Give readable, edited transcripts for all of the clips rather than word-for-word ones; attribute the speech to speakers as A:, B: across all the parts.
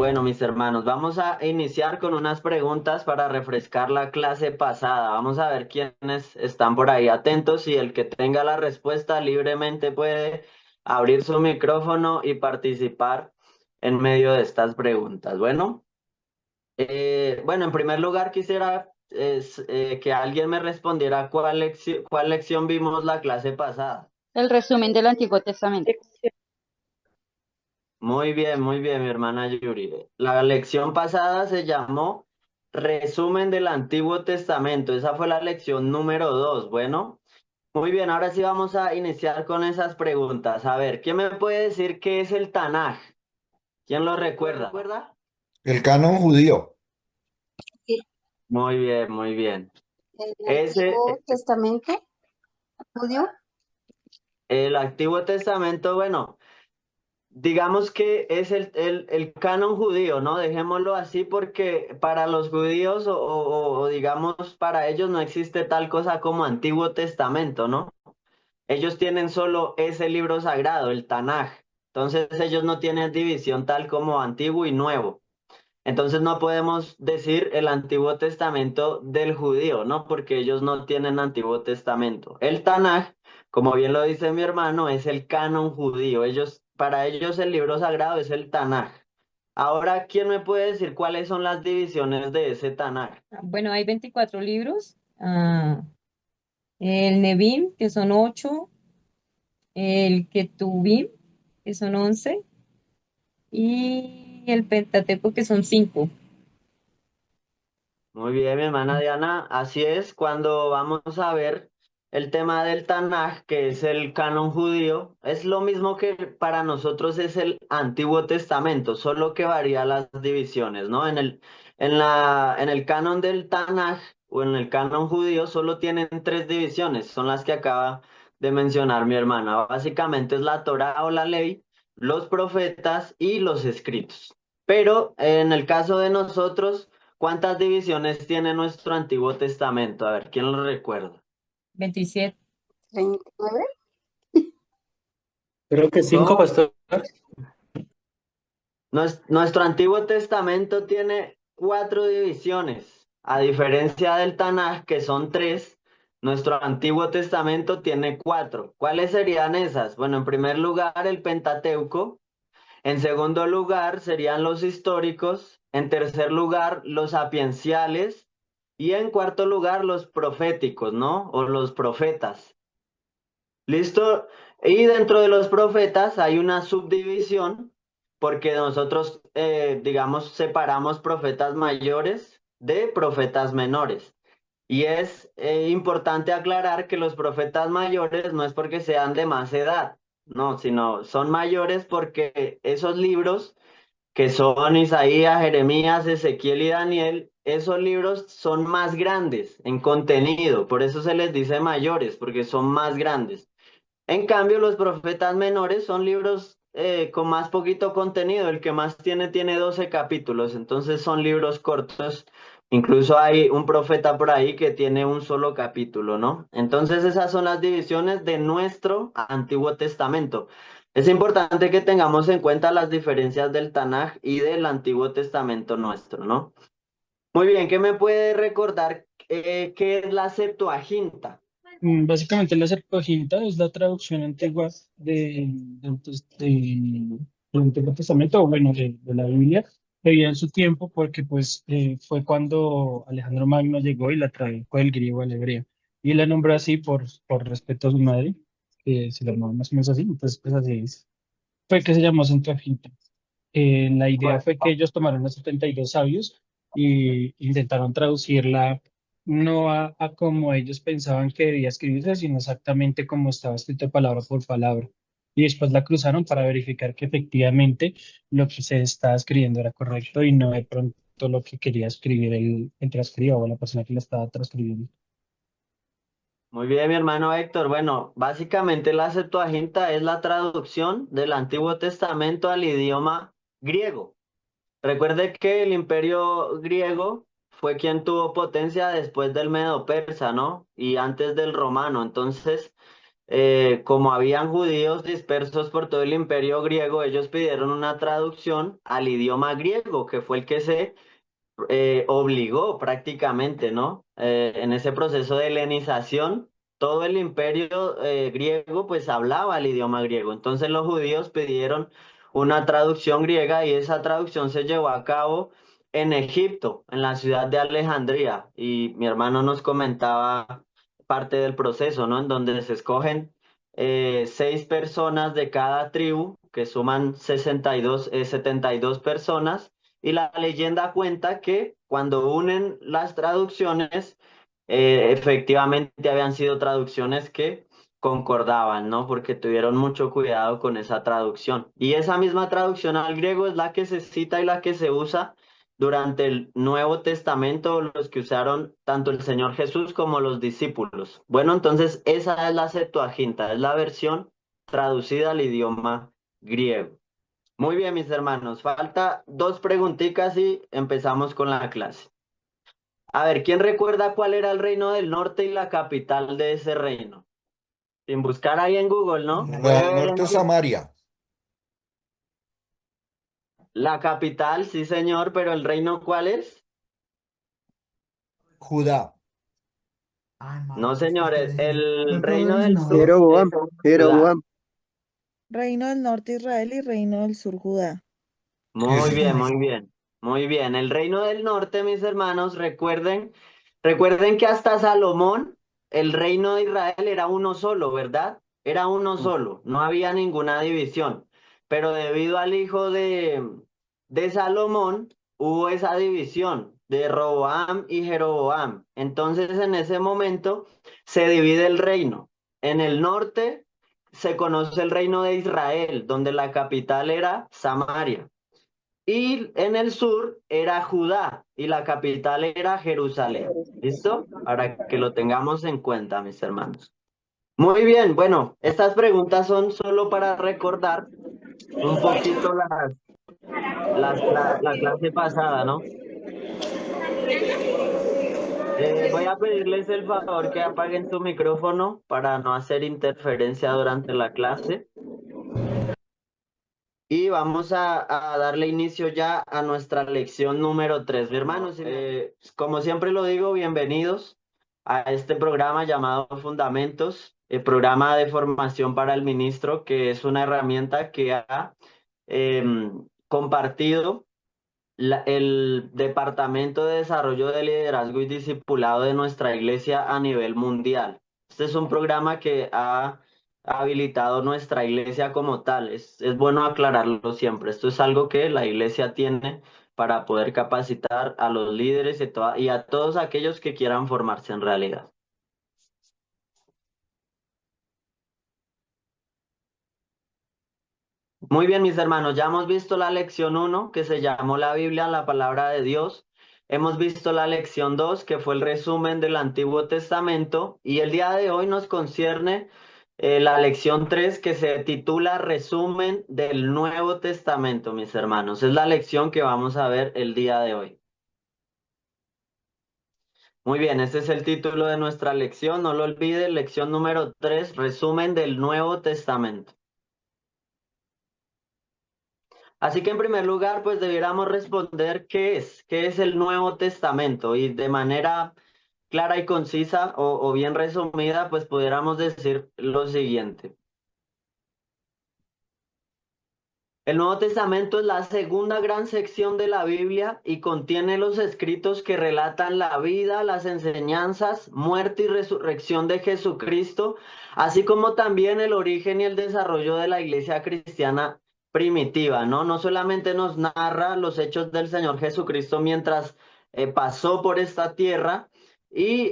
A: Bueno, mis hermanos, vamos a iniciar con unas preguntas para refrescar la clase pasada. Vamos a ver quiénes están por ahí atentos y el que tenga la respuesta libremente puede abrir su micrófono y participar en medio de estas preguntas. Bueno, en primer lugar quisiera que alguien me respondiera cuál lección vimos la clase pasada.
B: El resumen del Antiguo Testamento.
A: Muy bien, mi hermana Yuri. La lección pasada se llamó Resumen del Antiguo Testamento. Esa fue la lección número 2. Bueno, muy bien, ahora sí vamos a iniciar con esas preguntas. A ver, ¿quién me puede decir qué es el Tanaj? ¿Quién lo recuerda?
C: El canon judío.
A: Muy bien, muy bien.
D: El
A: Ese,
D: Antiguo Testamento judío.
A: el Antiguo Testamento, bueno. Digamos que es el canon judío, ¿no? Dejémoslo así porque para los judíos o digamos para ellos no existe tal cosa como Antiguo Testamento, ¿no? Ellos tienen solo ese libro sagrado, el Tanaj. Entonces ellos no tienen división tal como Antiguo y Nuevo. Entonces no podemos decir el Antiguo Testamento del judío, ¿no? Porque ellos no tienen Antiguo Testamento. El Tanaj, como bien lo dice mi hermano, es el canon judío. Para ellos el libro sagrado es el Tanaj. Ahora, ¿quién me puede decir cuáles son las divisiones de ese Tanaj?
E: Bueno, hay 24 libros. El Nevim, que son 8. El Ketuvim, que son 11. Y el Pentateuco, que son 5.
A: Muy bien, mi hermana Diana. Así es, cuando vamos a ver el tema del Tanaj, que es el canon judío, es lo mismo que para nosotros es el Antiguo Testamento, solo que varía las divisiones, ¿no? En el canon del Tanaj o en el canon judío solo tienen tres divisiones, son las que acaba de mencionar mi hermana. Básicamente es la Torá o la ley, los profetas y los escritos. Pero en el caso de nosotros, ¿cuántas divisiones tiene nuestro Antiguo Testamento? A ver, ¿quién lo recuerda?
E: 27.
D: 39.
F: Creo que cinco,
A: ¿Cómo?
F: pastor.
A: Nuestro Antiguo Testamento tiene cuatro divisiones. A diferencia del Tanaj, que son tres, nuestro Antiguo Testamento tiene cuatro. ¿Cuáles serían esas? Bueno, en primer lugar, el Pentateuco. En segundo lugar, serían los históricos. En tercer lugar, los sapienciales. Y en cuarto lugar, los proféticos, ¿no? O los profetas. ¿Listo? Y dentro de los profetas hay una subdivisión porque nosotros, digamos, separamos profetas mayores de profetas menores. Y es importante aclarar que los profetas mayores no es porque sean de más edad, no, sino son mayores porque esos libros que son Isaías, Jeremías, Ezequiel y Daniel, esos libros son más grandes en contenido, por eso se les dice mayores, porque son más grandes. En cambio, los profetas menores son libros con más poquito contenido. El que más tiene 12 capítulos, entonces son libros cortos. Incluso hay un profeta por ahí que tiene un solo capítulo, ¿no? Entonces esas son las divisiones de nuestro Antiguo Testamento. Es importante que tengamos en cuenta las diferencias del Tanaj y del Antiguo Testamento nuestro, ¿no? Muy bien, ¿qué me puede recordar qué es la Septuaginta?
F: Básicamente la Septuaginta es la traducción antigua del Antiguo Testamento, o bueno, de la Biblia, que había en su tiempo, porque pues fue cuando Alejandro Magno llegó y la tradujo del griego al hebreo. Y la nombró así por respeto a su madre, que se llamaba más o menos así, entonces pues así es. Fue que se llamó Septuaginta. La idea fue que ellos tomaron los 72 sabios y intentaron traducirla no a como ellos pensaban que debía escribirse, sino exactamente como estaba escrito palabra por palabra. Y después la cruzaron para verificar que efectivamente lo que se estaba escribiendo era correcto y no de pronto lo que quería escribir el transcriba o la persona que la estaba transcribiendo.
A: Muy bien, mi hermano Héctor. Bueno, básicamente la Septuaginta es la traducción del Antiguo Testamento al idioma griego. Recuerde que el imperio griego fue quien tuvo potencia después del Medo-Persa, ¿no? Y antes del romano. Entonces, como habían judíos dispersos por todo el imperio griego, ellos pidieron una traducción al idioma griego, que fue el que se obligó prácticamente, ¿no? En ese proceso de helenización, todo el imperio griego pues hablaba el idioma griego. Entonces los judíos pidieron una traducción griega y esa traducción se llevó a cabo en Egipto, en la ciudad de Alejandría. Y mi hermano nos comentaba parte del proceso, ¿no? En donde se escogen 6 personas de cada tribu, que suman 72 personas, y la leyenda cuenta que cuando unen las traducciones, efectivamente habían sido traducciones que concordaban, ¿no? Porque tuvieron mucho cuidado con esa traducción. Y esa misma traducción al griego es la que se cita y la que se usa durante el Nuevo Testamento, los que usaron tanto el Señor Jesús como los discípulos. Bueno, entonces esa es la Septuaginta, es la versión traducida al idioma griego. Muy bien, mis hermanos. Falta 2 preguntitas y empezamos con la clase. A ver, ¿quién recuerda cuál era el reino del norte y la capital de ese reino? Sin buscar ahí en Google, ¿no? Puede ver
C: Norte Samaria,
A: la capital, sí, señor, pero el reino, ¿cuál es?
C: Judá.
A: No, señores, el
G: Todo
A: reino
G: el
A: del
G: norte.
A: sur es
H: Jeroboam,
A: Judá.
H: Jeroboam.
G: Reino del Norte Israel y Reino del Sur Judá.
A: Muy
C: Ese.
A: bien, muy bien, muy bien. El reino del norte, mis hermanos, recuerden que hasta Salomón, el reino de Israel era uno solo, ¿verdad? Era uno solo, no había ninguna división. Pero debido al hijo de Salomón, hubo esa división de Roboam y Jeroboam. Entonces, en ese momento, se divide el reino. En el norte se conoce el reino de Israel, donde la capital era Samaria. Y en el sur era Judá y la capital era Jerusalén. ¿Listo? Para que lo tengamos en cuenta, mis hermanos. Muy bien, bueno, estas preguntas son solo para recordar un poquito la clase pasada, ¿no? Voy a pedirles el favor que apaguen su micrófono para no hacer interferencia durante la clase. Y vamos a darle inicio ya a nuestra lección número 3, mi hermanos. Como siempre lo digo, bienvenidos a este programa llamado Fundamentos, el programa de formación para el ministro, que es una herramienta que ha compartido el Departamento de Desarrollo de Liderazgo y Discipulado de nuestra iglesia a nivel mundial. Este es un programa que ha habilitado nuestra iglesia como tal. Es bueno aclararlo siempre. Esto es algo que la iglesia tiene para poder capacitar a los líderes y a todos aquellos que quieran formarse en realidad. Muy bien, mis hermanos, ya hemos visto la lección 1, que se llamó la Biblia, la palabra de Dios. Hemos visto la lección 2, que fue el resumen del Antiguo Testamento. Y el día de hoy nos concierne la lección 3, que se titula Resumen del Nuevo Testamento, mis hermanos. Es la lección que vamos a ver el día de hoy. Muy bien, este es el título de nuestra lección. No lo olvide, lección número 3, Resumen del Nuevo Testamento. Así que en primer lugar, pues debiéramos responder qué es el Nuevo Testamento, y de manera clara y concisa o bien resumida, pues pudiéramos decir lo siguiente. El Nuevo Testamento es la segunda gran sección de la Biblia y contiene los escritos que relatan la vida, las enseñanzas, muerte y resurrección de Jesucristo, así como también el origen y el desarrollo de la iglesia cristiana primitiva, ¿no? No solamente nos narra los hechos del Señor Jesucristo mientras pasó por esta tierra,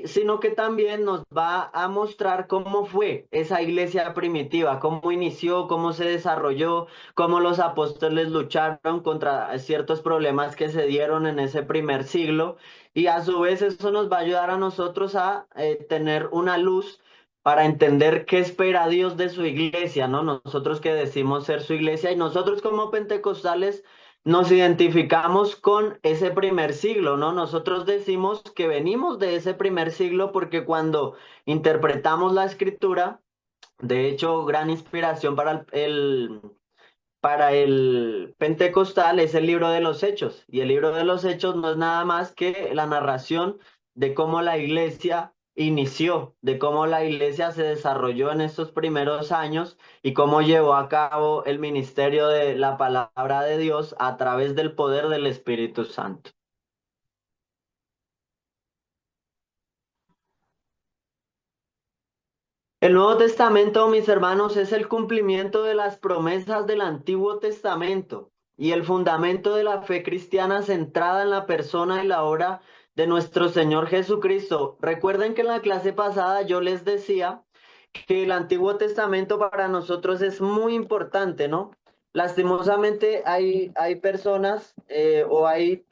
A: sino que también nos va a mostrar cómo fue esa iglesia primitiva, cómo inició, cómo se desarrolló, cómo los apóstoles lucharon contra ciertos problemas que se dieron en ese primer siglo, y a su vez eso nos va a ayudar a nosotros a tener una luz para entender qué espera Dios de su iglesia, ¿no? Nosotros que decimos ser su iglesia, y nosotros como pentecostales nos identificamos con ese primer siglo, ¿no? Nosotros decimos que venimos de ese primer siglo porque cuando interpretamos la escritura, De hecho, gran inspiración para el Pentecostal es el libro de los Hechos. Y el libro de los Hechos no es nada más que la narración de cómo la iglesia inició, de cómo la iglesia se desarrolló en estos primeros años y cómo llevó a cabo el ministerio de la palabra de Dios a través del poder del Espíritu Santo. El Nuevo Testamento, mis hermanos, es el cumplimiento de las promesas del Antiguo Testamento y el fundamento de la fe cristiana centrada en la persona y la obra de nuestro Señor Jesucristo. Recuerden que en la clase pasada yo les decía que el Antiguo Testamento para nosotros es muy importante, ¿no? Lastimosamente hay personas o hay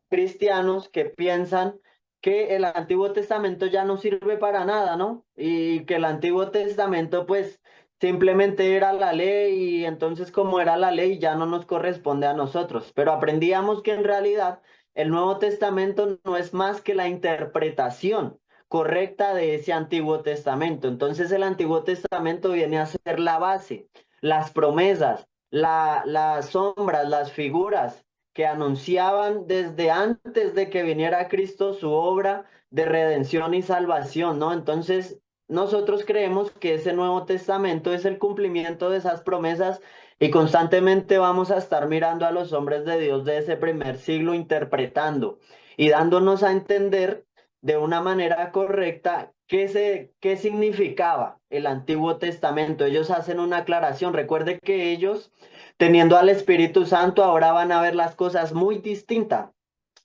A: cristianos que piensan que el Antiguo Testamento ya no sirve para nada, ¿no? Y que el Antiguo Testamento pues simplemente era la ley y entonces como era la ley ya no nos corresponde a nosotros. Pero aprendíamos que en realidad el Nuevo Testamento no es más que la interpretación correcta de ese Antiguo Testamento. Entonces el Antiguo Testamento viene a ser la base, las promesas, las sombras, las figuras que anunciaban desde antes de que viniera Cristo su obra de redención y salvación, ¿no? Entonces, nosotros creemos que ese Nuevo Testamento es el cumplimiento de esas promesas y constantemente vamos a estar mirando a los hombres de Dios de ese primer siglo interpretando y dándonos a entender de una manera correcta qué significaba el Antiguo Testamento. Ellos hacen una aclaración. Recuerde que ellos teniendo al Espíritu Santo, ahora van a ver las cosas muy distintas,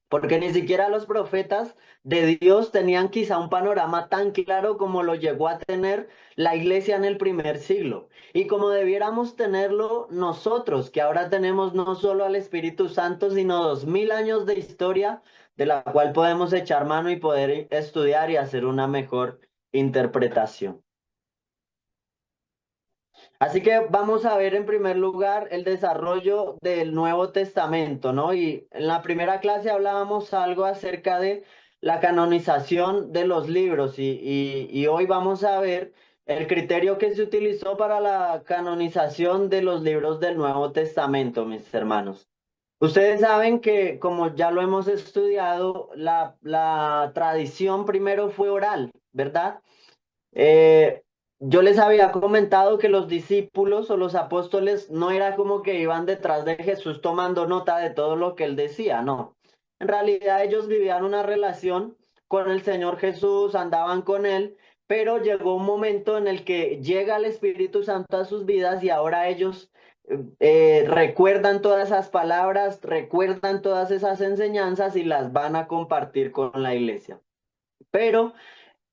A: porque ni siquiera los profetas de Dios tenían quizá un panorama tan claro como lo llegó a tener la iglesia en el primer siglo. Y como debiéramos tenerlo nosotros, que ahora tenemos no solo al Espíritu Santo, sino 2000 años de historia de la cual podemos echar mano y poder estudiar y hacer una mejor interpretación. Así que vamos a ver en primer lugar el desarrollo del Nuevo Testamento, ¿no? Y en la primera clase hablábamos algo acerca de la canonización de los libros y hoy vamos a ver el criterio que se utilizó para la canonización de los libros del Nuevo Testamento, mis hermanos. Ustedes saben que, como ya lo hemos estudiado, la tradición primero fue oral, ¿verdad? Eh, yo les había comentado que los discípulos o los apóstoles no era como que iban detrás de Jesús tomando nota de todo lo que él decía, no. En realidad ellos vivían una relación con el Señor Jesús, andaban con él, pero llegó un momento en el que llega el Espíritu Santo a sus vidas y ahora ellos recuerdan todas esas palabras, recuerdan todas esas enseñanzas y las van a compartir con la iglesia. Pero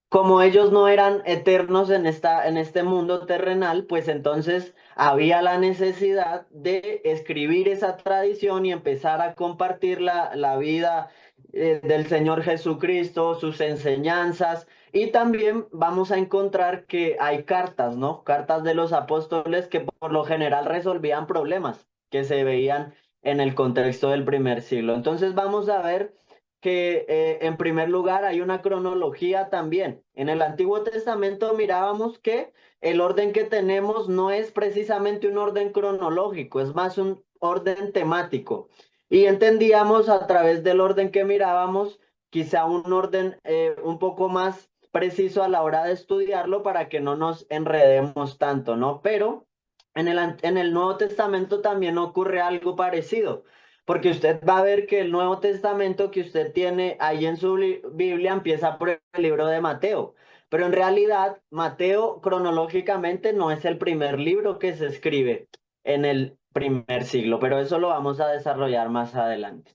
A: como ellos no eran eternos en este mundo terrenal, pues entonces había la necesidad de escribir esa tradición y empezar a compartir la vida del Señor Jesucristo, sus enseñanzas. Y también vamos a encontrar que hay cartas, ¿no? Cartas de los apóstoles que por lo general resolvían problemas que se veían en el contexto del primer siglo. Entonces vamos a ver que en primer lugar hay una cronología también. En el Antiguo Testamento mirábamos que el orden que tenemos no es precisamente un orden cronológico, es más un orden temático. Y entendíamos a través del orden que mirábamos, quizá un orden un poco más preciso a la hora de estudiarlo para que no nos enredemos tanto, ¿no? Pero en el Nuevo Testamento también ocurre algo parecido. Porque usted va a ver que el Nuevo Testamento que usted tiene ahí en su Biblia empieza por el libro de Mateo. Pero en realidad, Mateo cronológicamente no es el primer libro que se escribe en el primer siglo, pero eso lo vamos a desarrollar más adelante.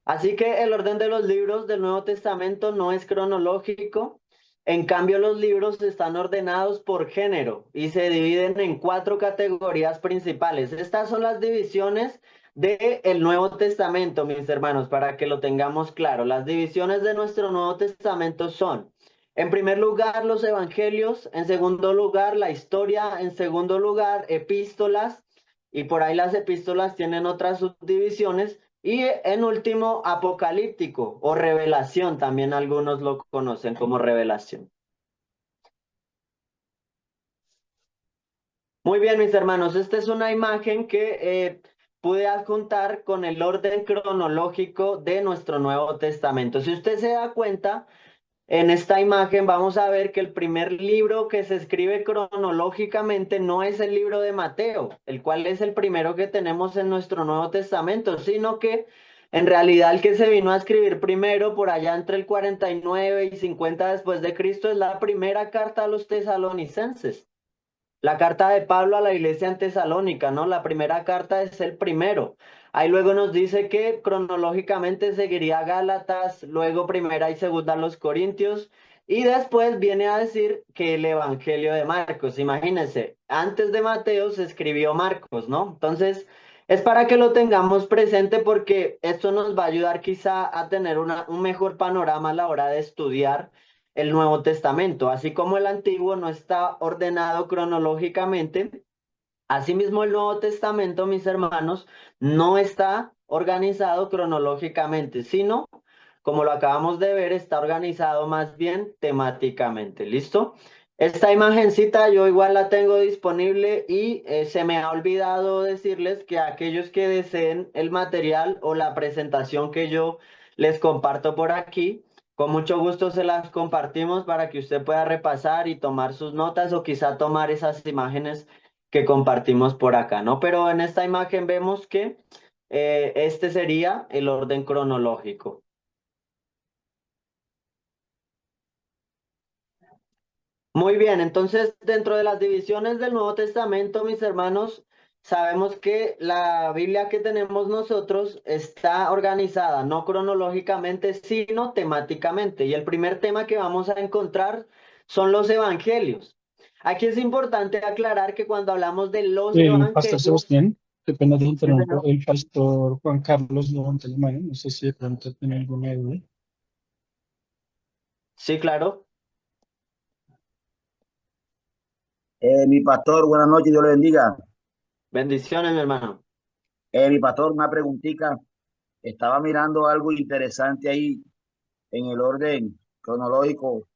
A: Así que el orden de los libros del Nuevo Testamento no es cronológico. En cambio, los libros están ordenados por género y se dividen en 4 categorías principales. Estas son las divisiones del Nuevo Testamento, mis hermanos, para que lo tengamos claro. Las divisiones de nuestro Nuevo Testamento son, en primer lugar, los evangelios, en segundo lugar, la historia, en segundo lugar, epístolas, y por ahí las epístolas tienen otras subdivisiones. Y en último, apocalíptico o revelación, también algunos lo conocen como revelación. Muy bien, mis hermanos, esta es una imagen que pude adjuntar con el orden cronológico de nuestro Nuevo Testamento. Si usted se da cuenta, en esta imagen vamos a ver que el primer libro que se escribe cronológicamente no es el libro de Mateo, el cual es el primero que tenemos en nuestro Nuevo Testamento, sino que en realidad el que se vino a escribir primero por allá entre el 49 y 50 después de Cristo es la primera carta a los tesalonicenses. La carta de Pablo a la iglesia en Tesalónica, ¿no? La primera carta es el primero. Ahí luego nos dice que cronológicamente seguiría Gálatas, luego primera y segunda los Corintios, y después viene a decir que el Evangelio de Marcos. Imagínense, antes de Mateo se escribió Marcos, ¿no? Entonces, es para que lo tengamos presente porque esto nos va a ayudar quizá a tener un mejor panorama a la hora de estudiar el Nuevo Testamento, así como el Antiguo no está ordenado cronológicamente, asimismo el Nuevo Testamento, mis hermanos, no está organizado cronológicamente, sino, como lo acabamos de ver, está organizado más bien temáticamente. ¿Listo? Esta imagencita yo igual la tengo disponible y se me ha olvidado decirles que aquellos que deseen el material o la presentación que yo les comparto por aquí, con mucho gusto se las compartimos para que usted pueda repasar y tomar sus notas o quizá tomar esas imágenes que compartimos por acá, ¿no? Pero en esta imagen vemos que este sería el orden cronológico. Muy bien, entonces dentro de las divisiones del Nuevo Testamento, mis hermanos, sabemos que la Biblia que tenemos nosotros está organizada no cronológicamente, sino temáticamente. Y el primer tema que vamos a encontrar son los evangelios. Aquí es importante aclarar que cuando hablamos de los
F: El pastor
A: evangelios,
F: Sebastián, qué pena te
A: sí,
F: interrumpo,
A: señor.
F: el pastor Juan Carlos levanta la mano, no sé si de pronto tiene alguna duda.
A: Sí, claro.
H: Mi pastor, buenas noches, Dios le bendiga.
A: Bendiciones, mi hermano.
H: Mi pastor, una preguntita. Estaba mirando algo interesante ahí en el orden cronológico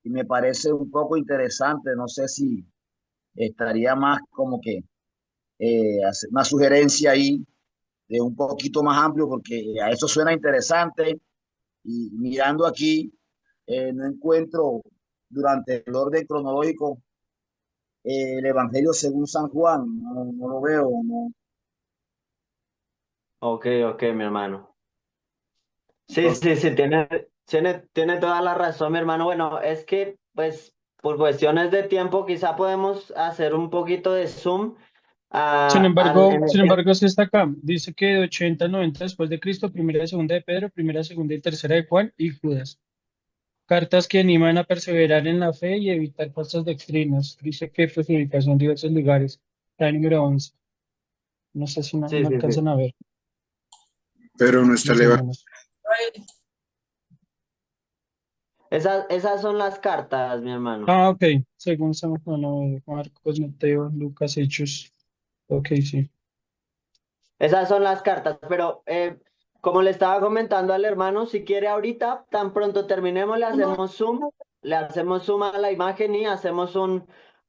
H: y me parece un poco interesante. No sé si estaría más como que hacer una sugerencia ahí de un poquito más amplio porque a eso suena interesante y mirando aquí no encuentro durante el orden cronológico el Evangelio según San Juan. No lo veo, no.
A: Ok, ok, mi hermano. Sí,
H: Entonces,
A: sí, sí, tiene toda la razón, mi hermano. Bueno, es que, pues, por cuestiones de tiempo, quizá podemos hacer un poquito de zoom
F: Sin embargo, sí está acá. Dice que de 80 a 90 después de Cristo, primera y segunda de Pedro, primera, segunda y tercera de Juan y Judas. Cartas que animan a perseverar en la fe y evitar falsas doctrinas. Dice que pues publicación en diversos lugares. La número 11. No sé si
A: Sí,
F: no
A: sí, sí.
F: alcanzan a ver,
C: Pero no está
F: más o
C: levantado.
F: menos.
A: Esas son las cartas, mi hermano.
F: Ah, ok. Según San Juan, a ver, Marcos, Mateo, Lucas, Hechos. Ok, sí.
A: Esas son las cartas, pero como le estaba comentando al hermano, si quiere ahorita, tan pronto terminemos, le hacemos zoom a la imagen y hacemos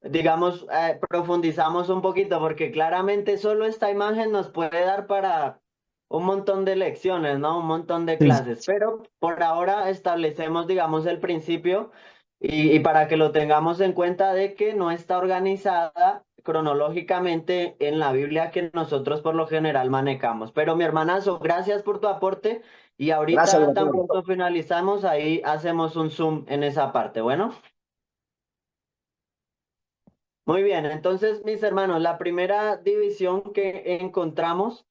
A: digamos, profundizamos un poquito, porque claramente solo esta imagen nos puede dar para un montón de lecciones, ¿no? Un montón de
F: Sí.
A: clases, pero por ahora establecemos, digamos, el principio y para que lo tengamos en cuenta de que no está organizada cronológicamente en la Biblia que nosotros por lo general manejamos. Pero mi hermanazo, gracias por tu aporte y
H: gracias,
A: ahorita tan
H: doctor.
A: pronto finalizamos, ahí hacemos un zoom en esa parte. Bueno, muy bien, entonces mis hermanos, la primera división que encontramos,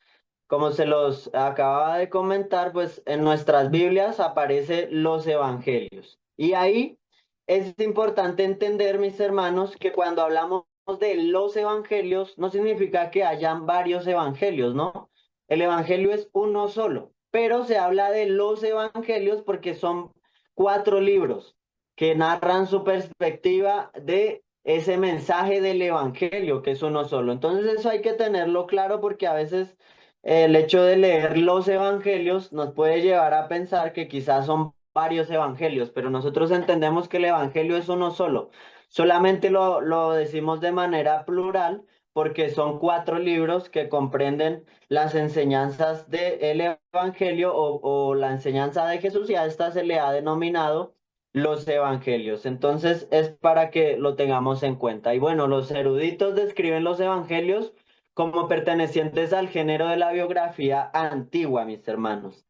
A: como se los acababa de comentar, pues en nuestras Biblias aparece los evangelios. Y ahí es importante entender, mis hermanos, que cuando hablamos de los evangelios, no significa que hayan varios evangelios, ¿no? El evangelio es uno solo, pero se habla de los evangelios porque son 4 libros que narran su perspectiva de ese mensaje del evangelio, que es uno solo. Entonces eso hay que tenerlo claro porque a veces el hecho de leer los evangelios nos puede llevar a pensar que quizás son varios evangelios, pero nosotros entendemos que el evangelio es uno solo. Solamente lo decimos de manera plural porque son 4 libros que comprenden las enseñanzas del Evangelio o la enseñanza de Jesús, y a esta se le ha denominado los Evangelios. Entonces es para que lo tengamos en cuenta. Y bueno, los eruditos describen los Evangelios como pertenecientes al género de la biografía antigua, mis hermanos.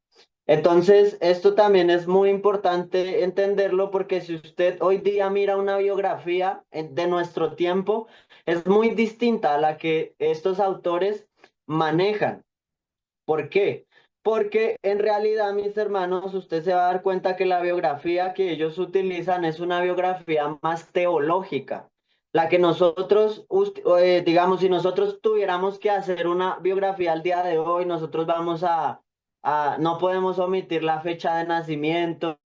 A: Entonces, esto también es muy importante entenderlo porque si usted hoy día mira una biografía de nuestro tiempo, es muy distinta a la que estos autores manejan. ¿Por qué? Porque en realidad, mis hermanos, usted se va a dar cuenta que la biografía que ellos utilizan es una biografía más teológica. La que nosotros, digamos, si nosotros tuviéramos que hacer una biografía al día de hoy, nosotros vamos no podemos omitir la fecha de nacimiento,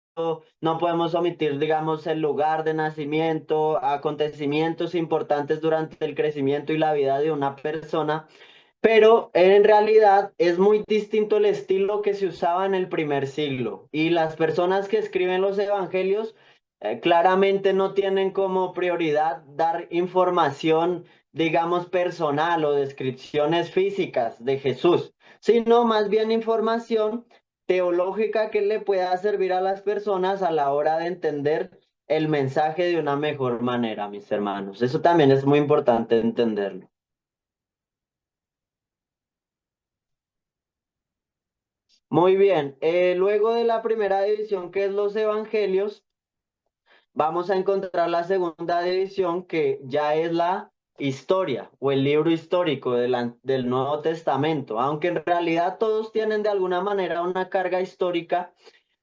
A: no podemos omitir, digamos, el lugar de nacimiento, acontecimientos importantes durante el crecimiento y la vida de una persona, pero en realidad es muy distinto el estilo que se usaba en el primer siglo. Y las personas que escriben los evangelios claramente no tienen como prioridad dar información, digamos, personal o descripciones físicas de Jesús, sino más bien información teológica que le pueda servir a las personas a la hora de entender el mensaje de una mejor manera, mis hermanos. Eso también es muy importante entenderlo. Muy bien, luego de la primera división, que es los evangelios, vamos a encontrar la segunda división, que ya es la historia o el libro histórico del Nuevo Testamento, aunque en realidad todos tienen de alguna manera una carga histórica.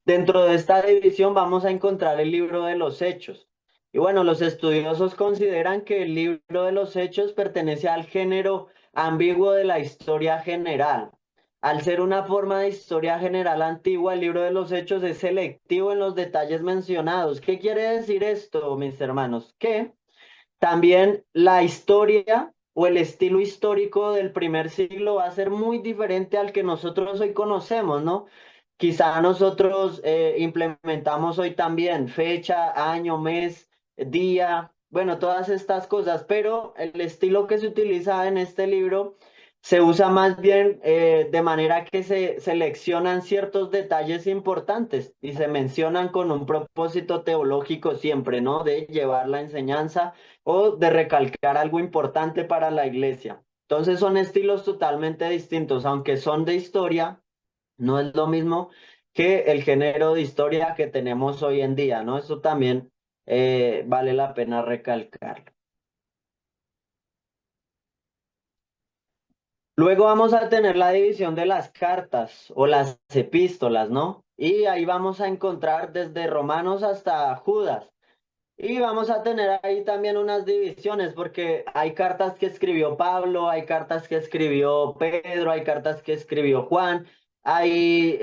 A: Dentro de esta división vamos a encontrar el libro de los Hechos. Y bueno, los estudiosos consideran que el libro de los Hechos pertenece al género ambiguo de la historia general. Al ser una forma de historia general antigua, el libro de los Hechos es selectivo en los detalles mencionados. ¿Qué quiere decir esto, mis hermanos? Que también la historia o el estilo histórico del primer siglo va a ser muy diferente al que nosotros hoy conocemos, ¿no? Quizá nosotros implementamos hoy también fecha, año, mes, día, bueno, todas estas cosas, pero el estilo que se utiliza en este libro se usa más bien de manera que se seleccionan ciertos detalles importantes y se mencionan con un propósito teológico siempre, ¿no? De llevar la enseñanza o de recalcar algo importante para la iglesia. Entonces son estilos totalmente distintos, aunque son de historia, no es lo mismo que el género de historia que tenemos hoy en día, ¿no? Eso también vale la pena recalcarlo. Luego vamos a tener la división de las cartas o las epístolas, ¿no? Y ahí vamos a encontrar desde Romanos hasta Judas. Y vamos a tener ahí también unas divisiones, porque hay cartas que escribió Pablo, hay cartas que escribió Pedro, hay cartas que escribió Juan, hay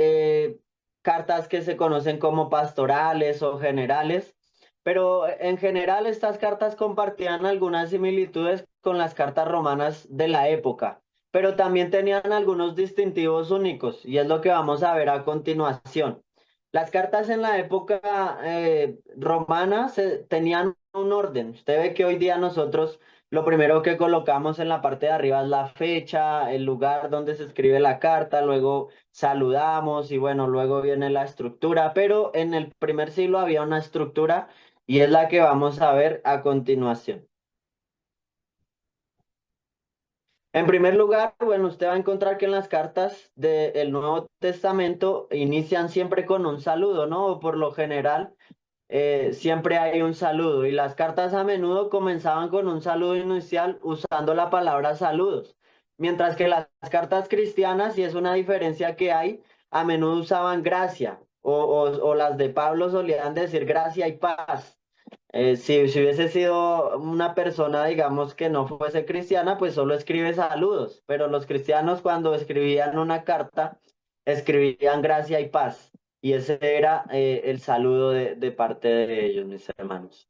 A: cartas que se conocen como pastorales o generales, pero en general estas cartas compartían algunas similitudes con las cartas romanas de la época, pero también tenían algunos distintivos únicos, y es lo que vamos a ver a continuación. Las cartas en la época romana tenían un orden. Usted ve que hoy día nosotros lo primero que colocamos en la parte de arriba es la fecha, el lugar donde se escribe la carta, luego saludamos y bueno, luego viene la estructura, pero en el primer siglo había una estructura y es la que vamos a ver a continuación. En primer lugar, bueno, usted va a encontrar que en las cartas del Nuevo Testamento inician siempre con un saludo, ¿no? O por lo general, siempre hay un saludo. Y las cartas a menudo comenzaban con un saludo inicial usando la palabra saludos. Mientras que las cartas cristianas, y es una diferencia que hay, a menudo usaban gracia. O las de Pablo solían decir gracia y paz. Si hubiese sido una persona, digamos, que no fuese cristiana, pues solo escribe saludos, pero los cristianos cuando escribían una carta, escribían gracia y paz, y ese era el saludo de parte de ellos, mis hermanos.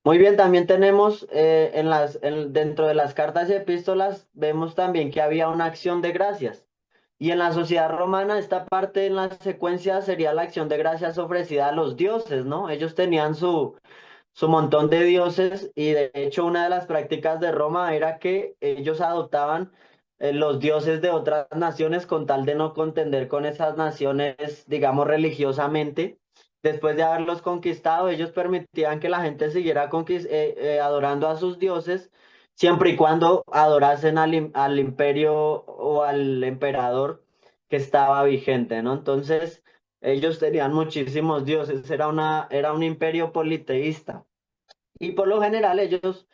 A: Muy bien, también tenemos dentro de las cartas y epístolas, vemos también que había una acción de gracias. Y en la sociedad romana, esta parte en la secuencia sería la acción de gracias ofrecida a los dioses, ¿no? Ellos tenían su montón de dioses y de hecho una de las prácticas de Roma era que ellos adoptaban los dioses de otras naciones con tal de no contender con esas naciones, digamos, religiosamente. Después de haberlos conquistado, ellos permitían que la gente siguiera adorando a sus dioses, siempre y cuando adorasen al imperio o al emperador que estaba vigente, ¿no? Entonces, ellos tenían muchísimos dioses, era un imperio politeísta. Y por lo general ellos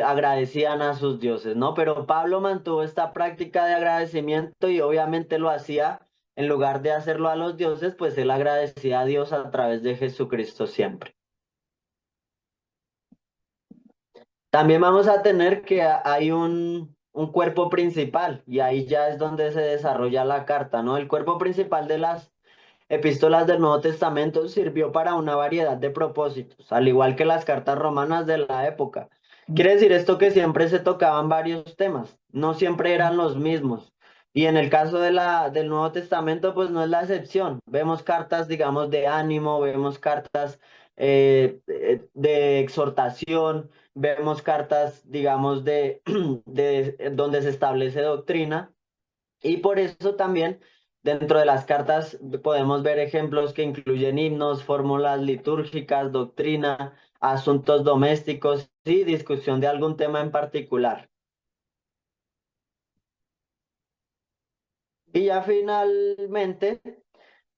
A: agradecían a sus dioses, ¿no? Pero Pablo mantuvo esta práctica de agradecimiento y obviamente lo hacía, en lugar de hacerlo a los dioses, pues él agradecía a Dios a través de Jesucristo siempre. También vamos a tener que hay un cuerpo principal y ahí ya es donde se desarrolla la carta, ¿no? El cuerpo principal de las epístolas del Nuevo Testamento sirvió para una variedad de propósitos, al igual que las cartas romanas de la época. Quiere decir esto que siempre se tocaban varios temas, no siempre eran los mismos. Y en el caso del Nuevo Testamento, pues no es la excepción. Vemos cartas, digamos, de ánimo, vemos cartas de exhortación, vemos cartas, digamos, de donde se establece doctrina. Y por eso también dentro de las cartas podemos ver ejemplos que incluyen himnos, fórmulas litúrgicas, doctrina, asuntos domésticos y discusión de algún tema en particular. Y ya finalmente,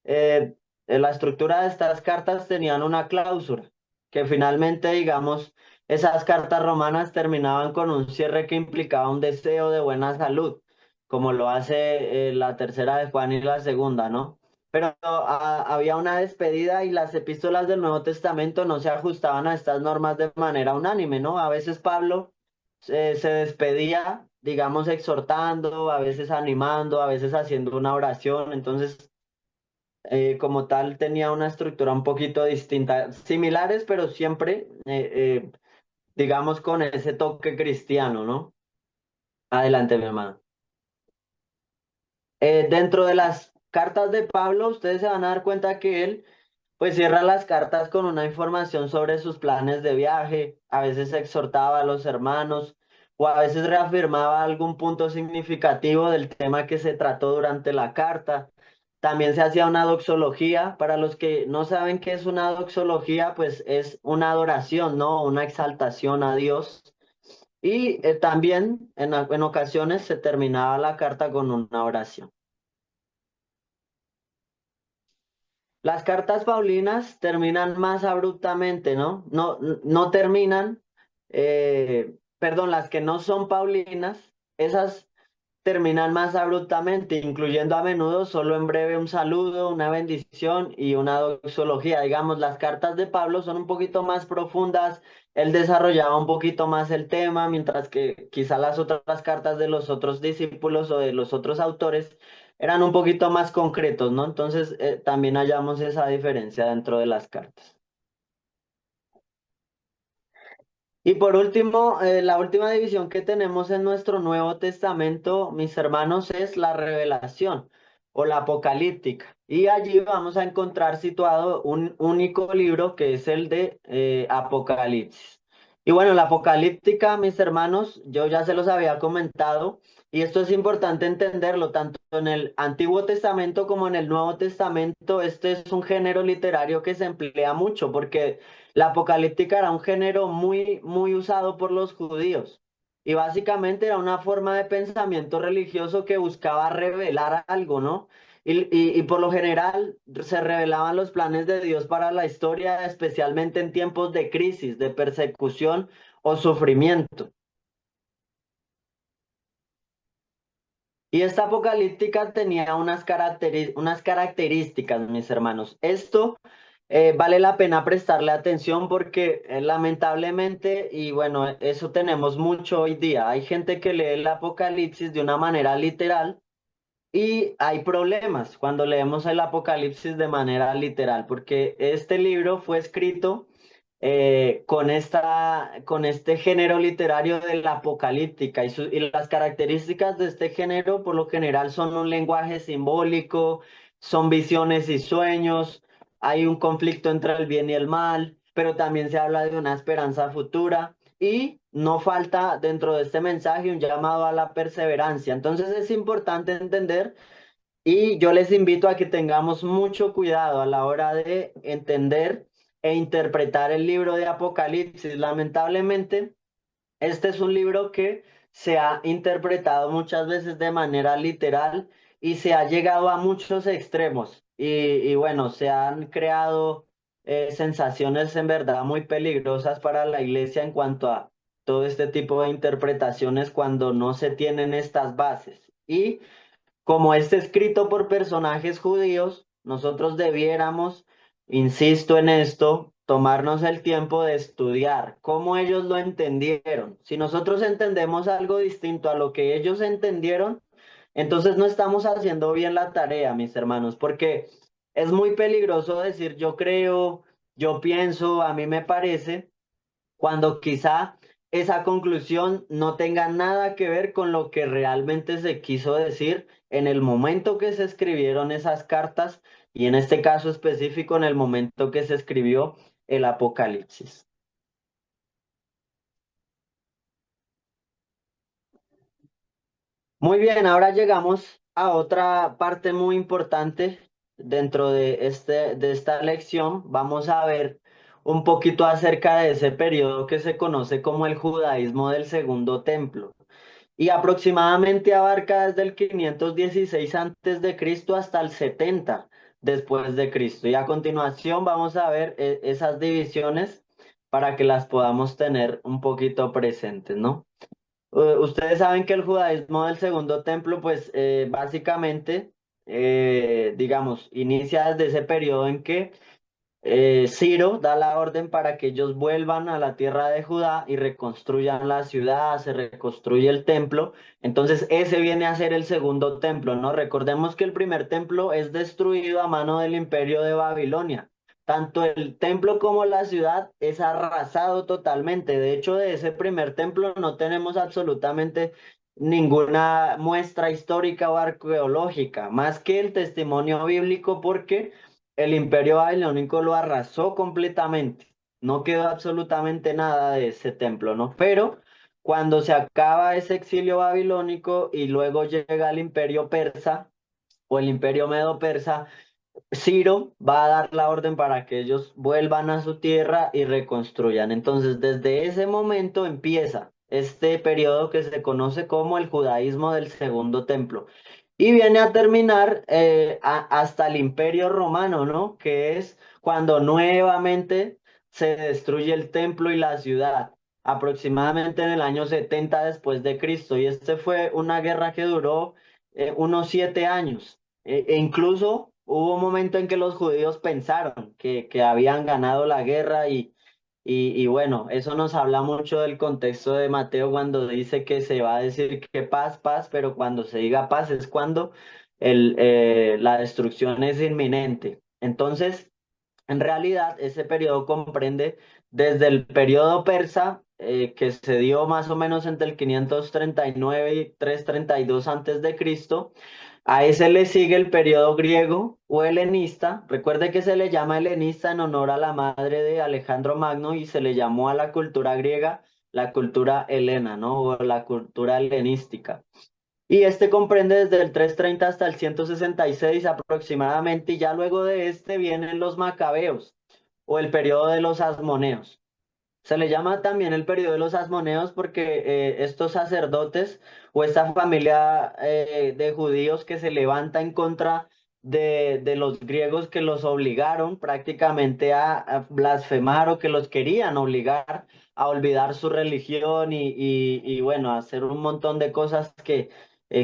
A: en la estructura de estas cartas tenían una cláusula, que finalmente, digamos, esas cartas romanas terminaban con un cierre que implicaba un deseo de buena salud, como lo hace la tercera de Juan y la segunda, ¿no? Pero había una despedida y las epístolas del Nuevo Testamento no se ajustaban a estas normas de manera unánime, ¿no? A veces Pablo se despedía, digamos, exhortando, a veces animando, a veces haciendo una oración, entonces como tal tenía una estructura un poquito distinta, similares, pero siempre, digamos, con ese toque cristiano, ¿no? Adelante, mi hermano. Dentro de las cartas de Pablo, ustedes se van a dar cuenta que él, pues cierra las cartas con una información sobre sus planes de viaje, a veces exhortaba a los hermanos o a veces reafirmaba algún punto significativo del tema que se trató durante la carta. También se hacía una doxología. Para los que no saben qué es una doxología, pues es una adoración, ¿no? Una exaltación a Dios. Y también en ocasiones se terminaba la carta con una oración. Las cartas paulinas terminan más abruptamente, ¿no? No terminan, perdón, las que no son paulinas, esas terminan más abruptamente, incluyendo a menudo solo en breve un saludo, una bendición y una doxología. Digamos, las cartas de Pablo son un poquito más profundas, él desarrollaba un poquito más el tema, mientras que quizá las otras cartas de los otros discípulos o de los otros autores eran un poquito más concretos, ¿no? Entonces, también hallamos esa diferencia dentro de las cartas. Y por último, la última división que tenemos en nuestro Nuevo Testamento, mis hermanos, es la revelación o la apocalíptica. Y allí vamos a encontrar situado un único libro que es el de Apocalipsis. Y bueno, la apocalíptica, mis hermanos, yo ya se los había comentado, y esto es importante entenderlo, tanto en el Antiguo Testamento como en el Nuevo Testamento. Este es un género literario que se emplea mucho porque la apocalíptica era un género muy usado por los judíos y básicamente era una forma de pensamiento religioso que buscaba revelar algo, ¿no? Y por lo general se revelaban los planes de Dios para la historia, especialmente en tiempos de crisis, de persecución o sufrimiento. Y esta apocalíptica tenía unas características, mis hermanos. Esto vale la pena prestarle atención porque lamentablemente, y bueno, eso tenemos mucho hoy día, hay gente que lee el Apocalipsis de una manera literal y hay problemas cuando leemos el Apocalipsis de manera literal, porque este libro fue escrito con este género literario de la apocalíptica y las características de este género por lo general son un lenguaje simbólico, son visiones y sueños, hay un conflicto entre el bien y el mal, pero también se habla de una esperanza futura y no falta dentro de este mensaje un llamado a la perseverancia. Entonces es importante entender y yo les invito a que tengamos mucho cuidado a la hora de entender e interpretar el libro de Apocalipsis. Lamentablemente, este es un libro que se ha interpretado muchas veces de manera literal y se ha llegado a muchos extremos. Y bueno, se han creado sensaciones en verdad muy peligrosas para la iglesia en cuanto a todo este tipo de interpretaciones cuando no se tienen estas bases. Y como es escrito por personajes judíos, nosotros debiéramos, insisto en esto, tomarnos el tiempo de estudiar cómo ellos lo entendieron. Si nosotros entendemos algo distinto a lo que ellos entendieron, entonces no estamos haciendo bien la tarea, mis hermanos, porque es muy peligroso decir yo creo, yo pienso, a mí me parece cuando quizá esa conclusión no tenga nada que ver con lo que realmente se quiso decir en el momento que se escribieron esas cartas y en este caso específico en el momento que se escribió el Apocalipsis. Muy bien, ahora llegamos a otra parte muy importante dentro de esta lección. Vamos a ver un poquito acerca de ese periodo que se conoce como el judaísmo del Segundo Templo. Y aproximadamente abarca desde el 516 antes de Cristo hasta el 70 después de Cristo. Y a continuación vamos a ver esas divisiones para que las podamos tener un poquito presentes, ¿no? Ustedes saben que el judaísmo del Segundo Templo, pues básicamente, digamos, inicia desde ese periodo en que Ciro da la orden para que ellos vuelvan a la tierra de Judá y reconstruyan la ciudad, se reconstruye el templo. Entonces ese viene a ser el segundo templo, ¿no? Recordemos que el primer templo es destruido a mano del imperio de Babilonia. Tanto el templo como la ciudad es arrasado totalmente. De hecho, de ese primer templo no tenemos absolutamente ninguna muestra histórica o arqueológica, más que el testimonio bíblico porque el imperio babilónico lo arrasó completamente. No quedó absolutamente nada de ese templo, ¿no? Pero cuando se acaba ese exilio babilónico y luego llega el imperio persa o el imperio medo-persa, Ciro va a dar la orden para que ellos vuelvan a su tierra y reconstruyan. Entonces, desde ese momento empieza este periodo que se conoce como el judaísmo del Segundo Templo. Y viene a terminar hasta el Imperio Romano, ¿no? Que es cuando nuevamente se destruye el templo y la ciudad, aproximadamente en el año 70 después de Cristo. Y este fue una guerra que duró unos 7 años. E incluso hubo un momento en que los judíos pensaron que habían ganado la guerra y bueno, eso nos habla mucho del contexto de Mateo cuando dice que se va a decir que paz, paz, pero cuando se diga paz es cuando la destrucción es inminente. Entonces, en realidad, ese periodo comprende desde el periodo persa, que se dio más o menos entre el 539 y 332 antes de Cristo. A ese le sigue el periodo griego o helenista. Recuerde que se le llama helenista en honor a la madre de Alejandro Magno y se le llamó a la cultura griega la cultura helena, ¿no? O la cultura helenística. Y este comprende desde el 330 hasta el 166 aproximadamente, y ya luego de este vienen los macabeos o el periodo de los asmoneos. Se le llama también el periodo de los asmoneos porque estos sacerdotes o esta familia de judíos que se levanta en contra de los griegos que los obligaron prácticamente a blasfemar o que los querían obligar a olvidar su religión y bueno, a hacer un montón de cosas que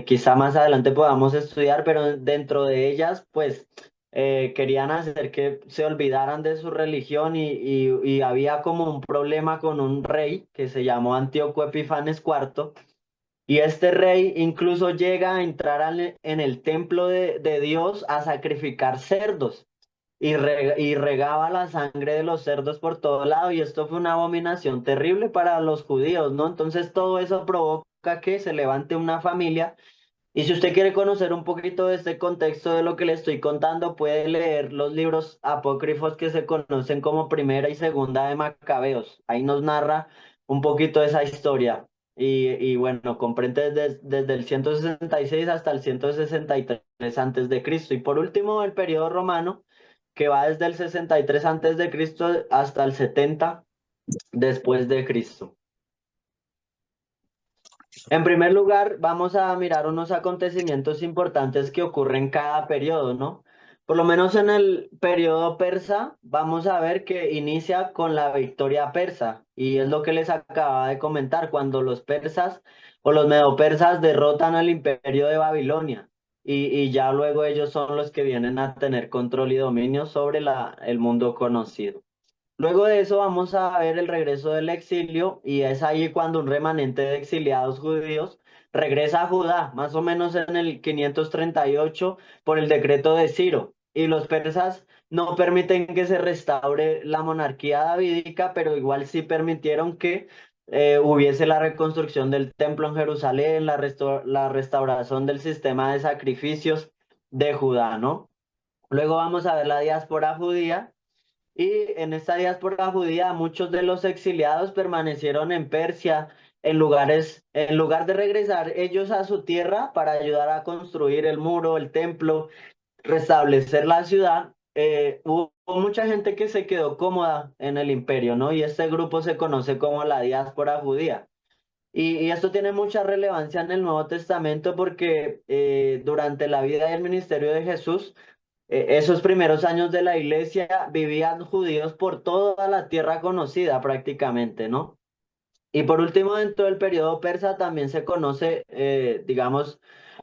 A: quizá más adelante podamos estudiar, pero dentro de ellas, pues querían hacer que se olvidaran de su religión y había como un problema con un rey que se llamó Antíoco Epifanes IV y este rey incluso llega a entrar en el templo de Dios a sacrificar cerdos y regaba la sangre de los cerdos por todo lado, y esto fue una abominación terrible para los judíos, ¿no? Entonces todo eso provoca que se levante una familia. Y si usted quiere conocer un poquito de este contexto de lo que le estoy contando, puede leer los libros apócrifos que se conocen como Primera y Segunda de Macabeos. Ahí nos narra un poquito esa historia. Y bueno, comprende desde el 166 hasta el 163 antes de Cristo. Y por último, el periodo romano, que va desde el 63 antes de Cristo hasta el 70 después de Cristo. En primer lugar, vamos a mirar unos acontecimientos importantes que ocurren en cada periodo, ¿no? Por lo menos en el periodo persa, vamos a ver que inicia con la victoria persa, y es lo que les acababa de comentar, cuando los persas o los medopersas derrotan al imperio de Babilonia, y ya luego ellos son los que vienen a tener control y dominio sobre el mundo conocido. Luego de eso vamos a ver el regreso del exilio, y es ahí cuando un remanente de exiliados judíos regresa a Judá, más o menos en el 538 por el decreto de Ciro. Y los persas no permiten que se restaure la monarquía davídica, pero igual sí permitieron que hubiese la reconstrucción del templo en Jerusalén, la restauración del sistema de sacrificios de Judá, ¿no? Luego vamos a ver la diáspora judía. Y en esta diáspora judía, muchos de los exiliados permanecieron en Persia, en lugar de regresar ellos a su tierra para ayudar a construir el muro, el templo, restablecer la ciudad. Hubo mucha gente que se quedó cómoda en el imperio, ¿no? Y este grupo se conoce como la diáspora judía. Y esto tiene mucha relevancia en el Nuevo Testamento porque durante la vida y el ministerio de Jesús, esos primeros años de la iglesia vivían judíos por toda la tierra conocida prácticamente, ¿no? Y por último, dentro del periodo persa también se conoce, digamos,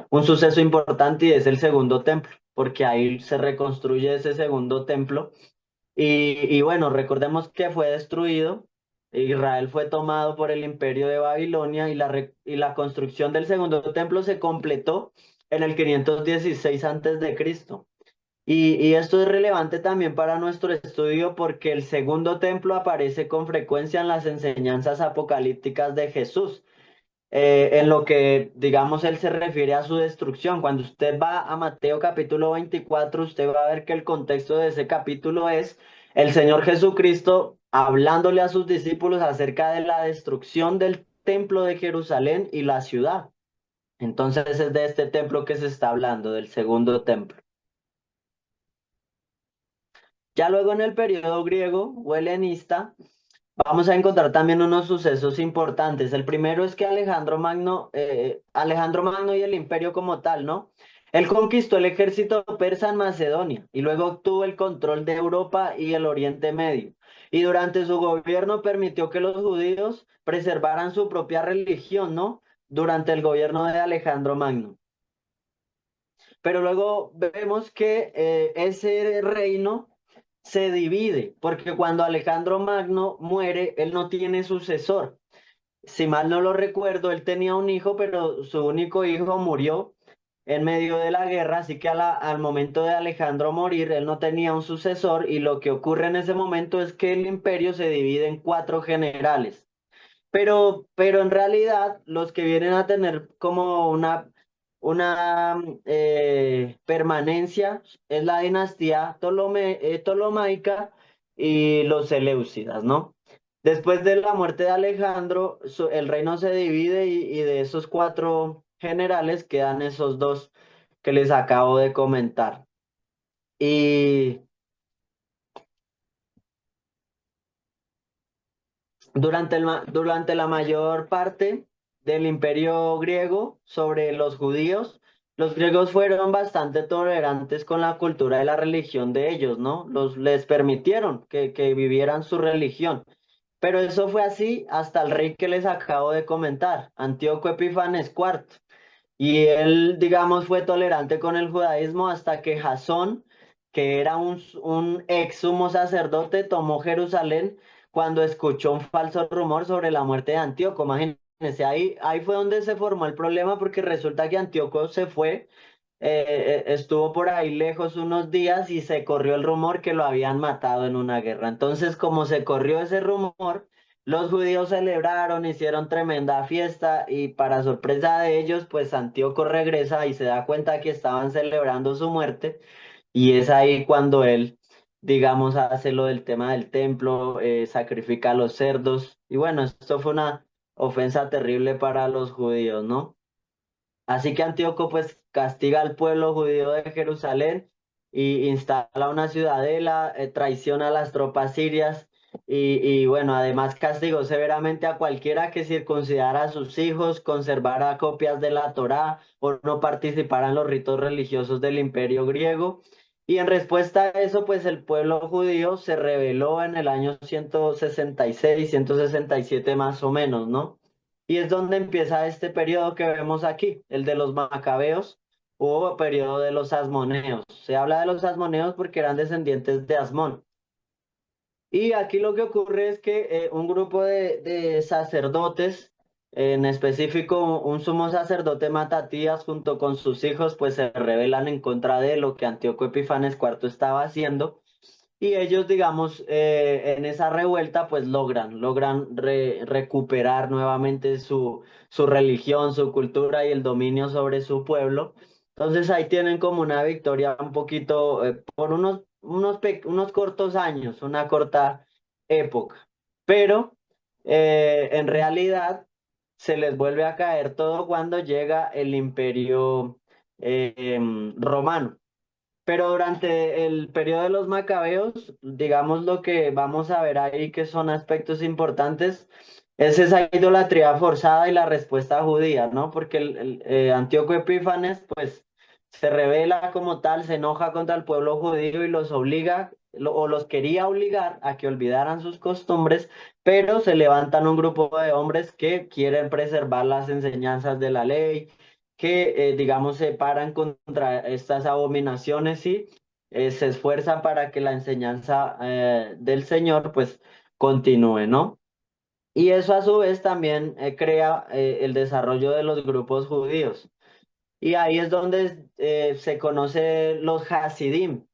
A: un suceso importante, y es el segundo templo, porque ahí se reconstruye ese segundo templo. Y bueno, recordemos que fue destruido. Israel fue tomado por el imperio de Babilonia, y la construcción del segundo templo se completó en el 516 antes de Cristo. Y esto es relevante también para nuestro estudio porque el segundo templo aparece con frecuencia en las enseñanzas apocalípticas de Jesús, en lo que, digamos, él se refiere a su destrucción. Cuando usted va a Mateo capítulo 24, usted va a ver que el contexto de ese capítulo es el Señor Jesucristo hablándole a sus discípulos acerca de la destrucción del templo de Jerusalén y la ciudad. Entonces es de este templo que se está hablando, del segundo templo. Ya luego en el periodo griego o helenista, vamos a encontrar también unos sucesos importantes. El primero es que Alejandro Magno y el imperio como tal, ¿no? Él conquistó el ejército persa en Macedonia y luego obtuvo el control de Europa y el Oriente Medio. Y durante su gobierno permitió que los judíos preservaran su propia religión, ¿no? Durante el gobierno de Alejandro Magno. Pero luego vemos que ese reino se divide, porque cuando Alejandro Magno muere, él no tiene sucesor. Si mal no lo recuerdo, él tenía un hijo, pero su único hijo murió en medio de la guerra, así que al momento de Alejandro morir, él no tenía un sucesor, y lo que ocurre en ese momento es que el imperio se divide en 4 generales. Pero en realidad los que vienen a tener como una permanencia es la dinastía Ptolomaica y los Seleucidas, ¿no? Después de la muerte de Alejandro, el reino se divide, y de esos 4 generales quedan esos 2 que les acabo de comentar. Y durante la mayor parte del imperio griego sobre los griegos fueron bastante tolerantes con la cultura y la religión de ellos, ¿no? Les permitieron que vivieran su religión. Pero eso fue así hasta el rey que les acabo de comentar, Antíoco Epífanes IV. Y él, digamos, fue tolerante con el judaísmo hasta que Jasón, que era un ex sumo sacerdote, tomó Jerusalén cuando escuchó un falso rumor sobre la muerte de Antíoco. Imagínense, ahí fue donde se formó el problema, porque resulta que Antíoco se fue estuvo por ahí lejos unos días y se corrió el rumor que lo habían matado en una guerra. Entonces, como se corrió ese rumor, los judíos celebraron, hicieron tremenda fiesta y para sorpresa de ellos, pues Antíoco regresa y se da cuenta que estaban celebrando su muerte y es ahí cuando él, digamos, hace lo del tema del templo, sacrifica a los cerdos y bueno, esto fue una ofensa terrible para los judíos, ¿no? Así que Antíoco pues castiga al pueblo judío de Jerusalén y instala una ciudadela, traiciona a las tropas sirias y bueno, además castigó severamente a cualquiera que circuncidara a sus hijos, conservara copias de la Torá o no participara en los ritos religiosos del imperio griego. Y en respuesta a eso, pues el pueblo judío se rebeló en el año 166, 167 más o menos, ¿no? Y es donde empieza este periodo que vemos aquí, el de los macabeos o periodo de los asmoneos. Se habla de los asmoneos porque eran descendientes de Asmón. Y aquí lo que ocurre es que un grupo de sacerdotes, en específico un sumo sacerdote Matatías junto con sus hijos, pues se rebelan en contra de lo que Antíoco Epifanes IV estaba haciendo y ellos, digamos, en esa revuelta, pues logran recuperar nuevamente su religión, su cultura y el dominio sobre su pueblo. Entonces ahí tienen como una victoria un poquito, por unos cortos años, una corta época. Pero en realidad se les vuelve a caer todo cuando llega el imperio romano. Pero durante el periodo de los macabeos, digamos lo que vamos a ver ahí que son aspectos importantes, es esa idolatría forzada y la respuesta judía, ¿no? Porque Antíoco Epífanes, pues, se revela como tal, se enoja contra el pueblo judío y los obliga, o los quería obligar a que olvidaran sus costumbres, pero se levantan un grupo de hombres que quieren preservar las enseñanzas de la ley que, digamos, se paran contra estas abominaciones y se esfuerzan para que la enseñanza del Señor, pues, continúe, ¿no? Y eso a su vez también crea el desarrollo de los grupos judíos. Y ahí es donde se conoce los Hasidim.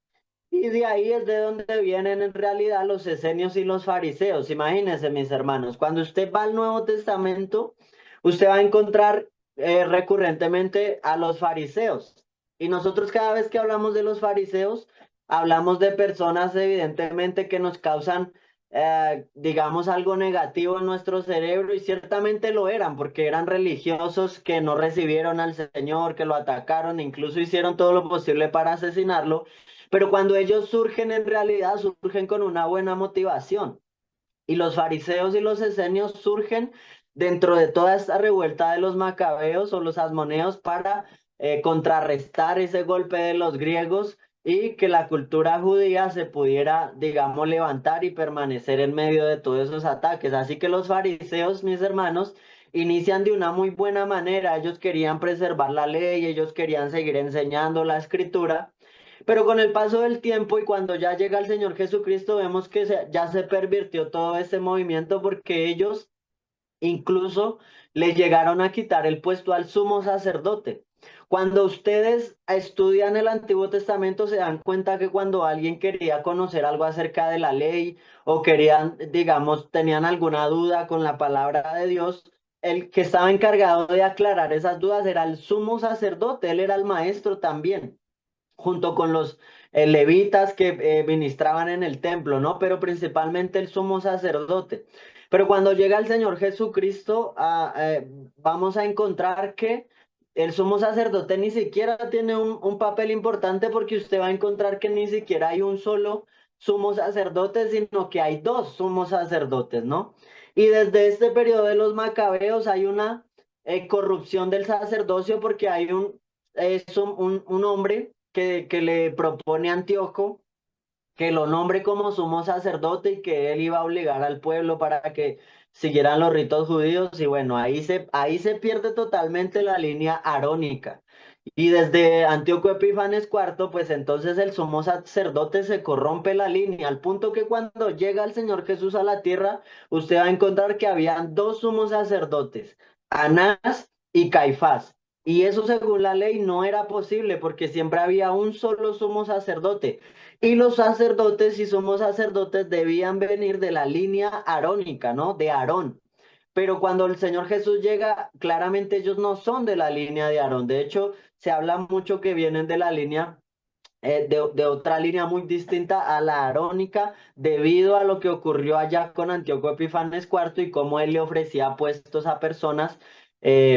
A: Y de ahí es de donde vienen en realidad los esenios y los fariseos. Imagínense, mis hermanos, cuando usted va al Nuevo Testamento, usted va a encontrar recurrentemente a los fariseos. Y nosotros cada vez que hablamos de los fariseos, hablamos de personas evidentemente que nos causan, digamos, algo negativo en nuestro cerebro y ciertamente lo eran, porque eran religiosos que no recibieron al Señor, que lo atacaron, incluso hicieron todo lo posible para asesinarlo. Pero cuando ellos surgen en realidad, surgen con una buena motivación. Y los fariseos y los esenios surgen dentro de toda esta revuelta de los macabeos o los asmoneos para contrarrestar ese golpe de los griegos y que la cultura judía se pudiera, digamos, levantar y permanecer en medio de todos esos ataques. Así que los fariseos, mis hermanos, inician de una muy buena manera. Ellos querían preservar la ley, ellos querían seguir enseñando la escritura. Pero con el paso del tiempo y cuando ya llega el Señor Jesucristo, vemos que ya se pervirtió todo este movimiento porque ellos incluso le llegaron a quitar el puesto al sumo sacerdote. Cuando ustedes estudian el Antiguo Testamento, se dan cuenta que cuando alguien quería conocer algo acerca de la ley o querían, digamos, tenían alguna duda con la palabra de Dios, el que estaba encargado de aclarar esas dudas era el sumo sacerdote, él era el maestro también junto con los levitas que ministraban en el templo, ¿no? Pero principalmente el sumo sacerdote. Pero cuando llega el Señor Jesucristo, vamos a encontrar que el sumo sacerdote ni siquiera tiene un papel importante porque usted va a encontrar que ni siquiera hay un solo sumo sacerdote, sino que hay dos sumos sacerdotes, ¿no? Y desde este periodo de los macabeos hay una corrupción del sacerdocio porque hay un hombre que le propone a Antíoco que lo nombre como sumo sacerdote y que él iba a obligar al pueblo para que siguieran los ritos judíos. Y bueno, ahí se pierde totalmente la línea arónica. Y desde Antíoco Epífanes IV, pues entonces el sumo sacerdote se corrompe la línea, al punto que cuando llega el Señor Jesús a la tierra, usted va a encontrar que habían dos sumos sacerdotes, Anás y Caifás. Y eso según la ley no era posible porque siempre había un solo sumo sacerdote. Y los sacerdotes y sumos sacerdotes debían venir de la línea arónica, ¿no? De Aarón. Pero cuando el Señor Jesús llega, claramente ellos no son de la línea de Aarón. De hecho, se habla mucho que vienen de la línea de otra línea muy distinta a la arónica, debido a lo que ocurrió allá con Antíoco Epifanes IV y cómo él le ofrecía puestos a personas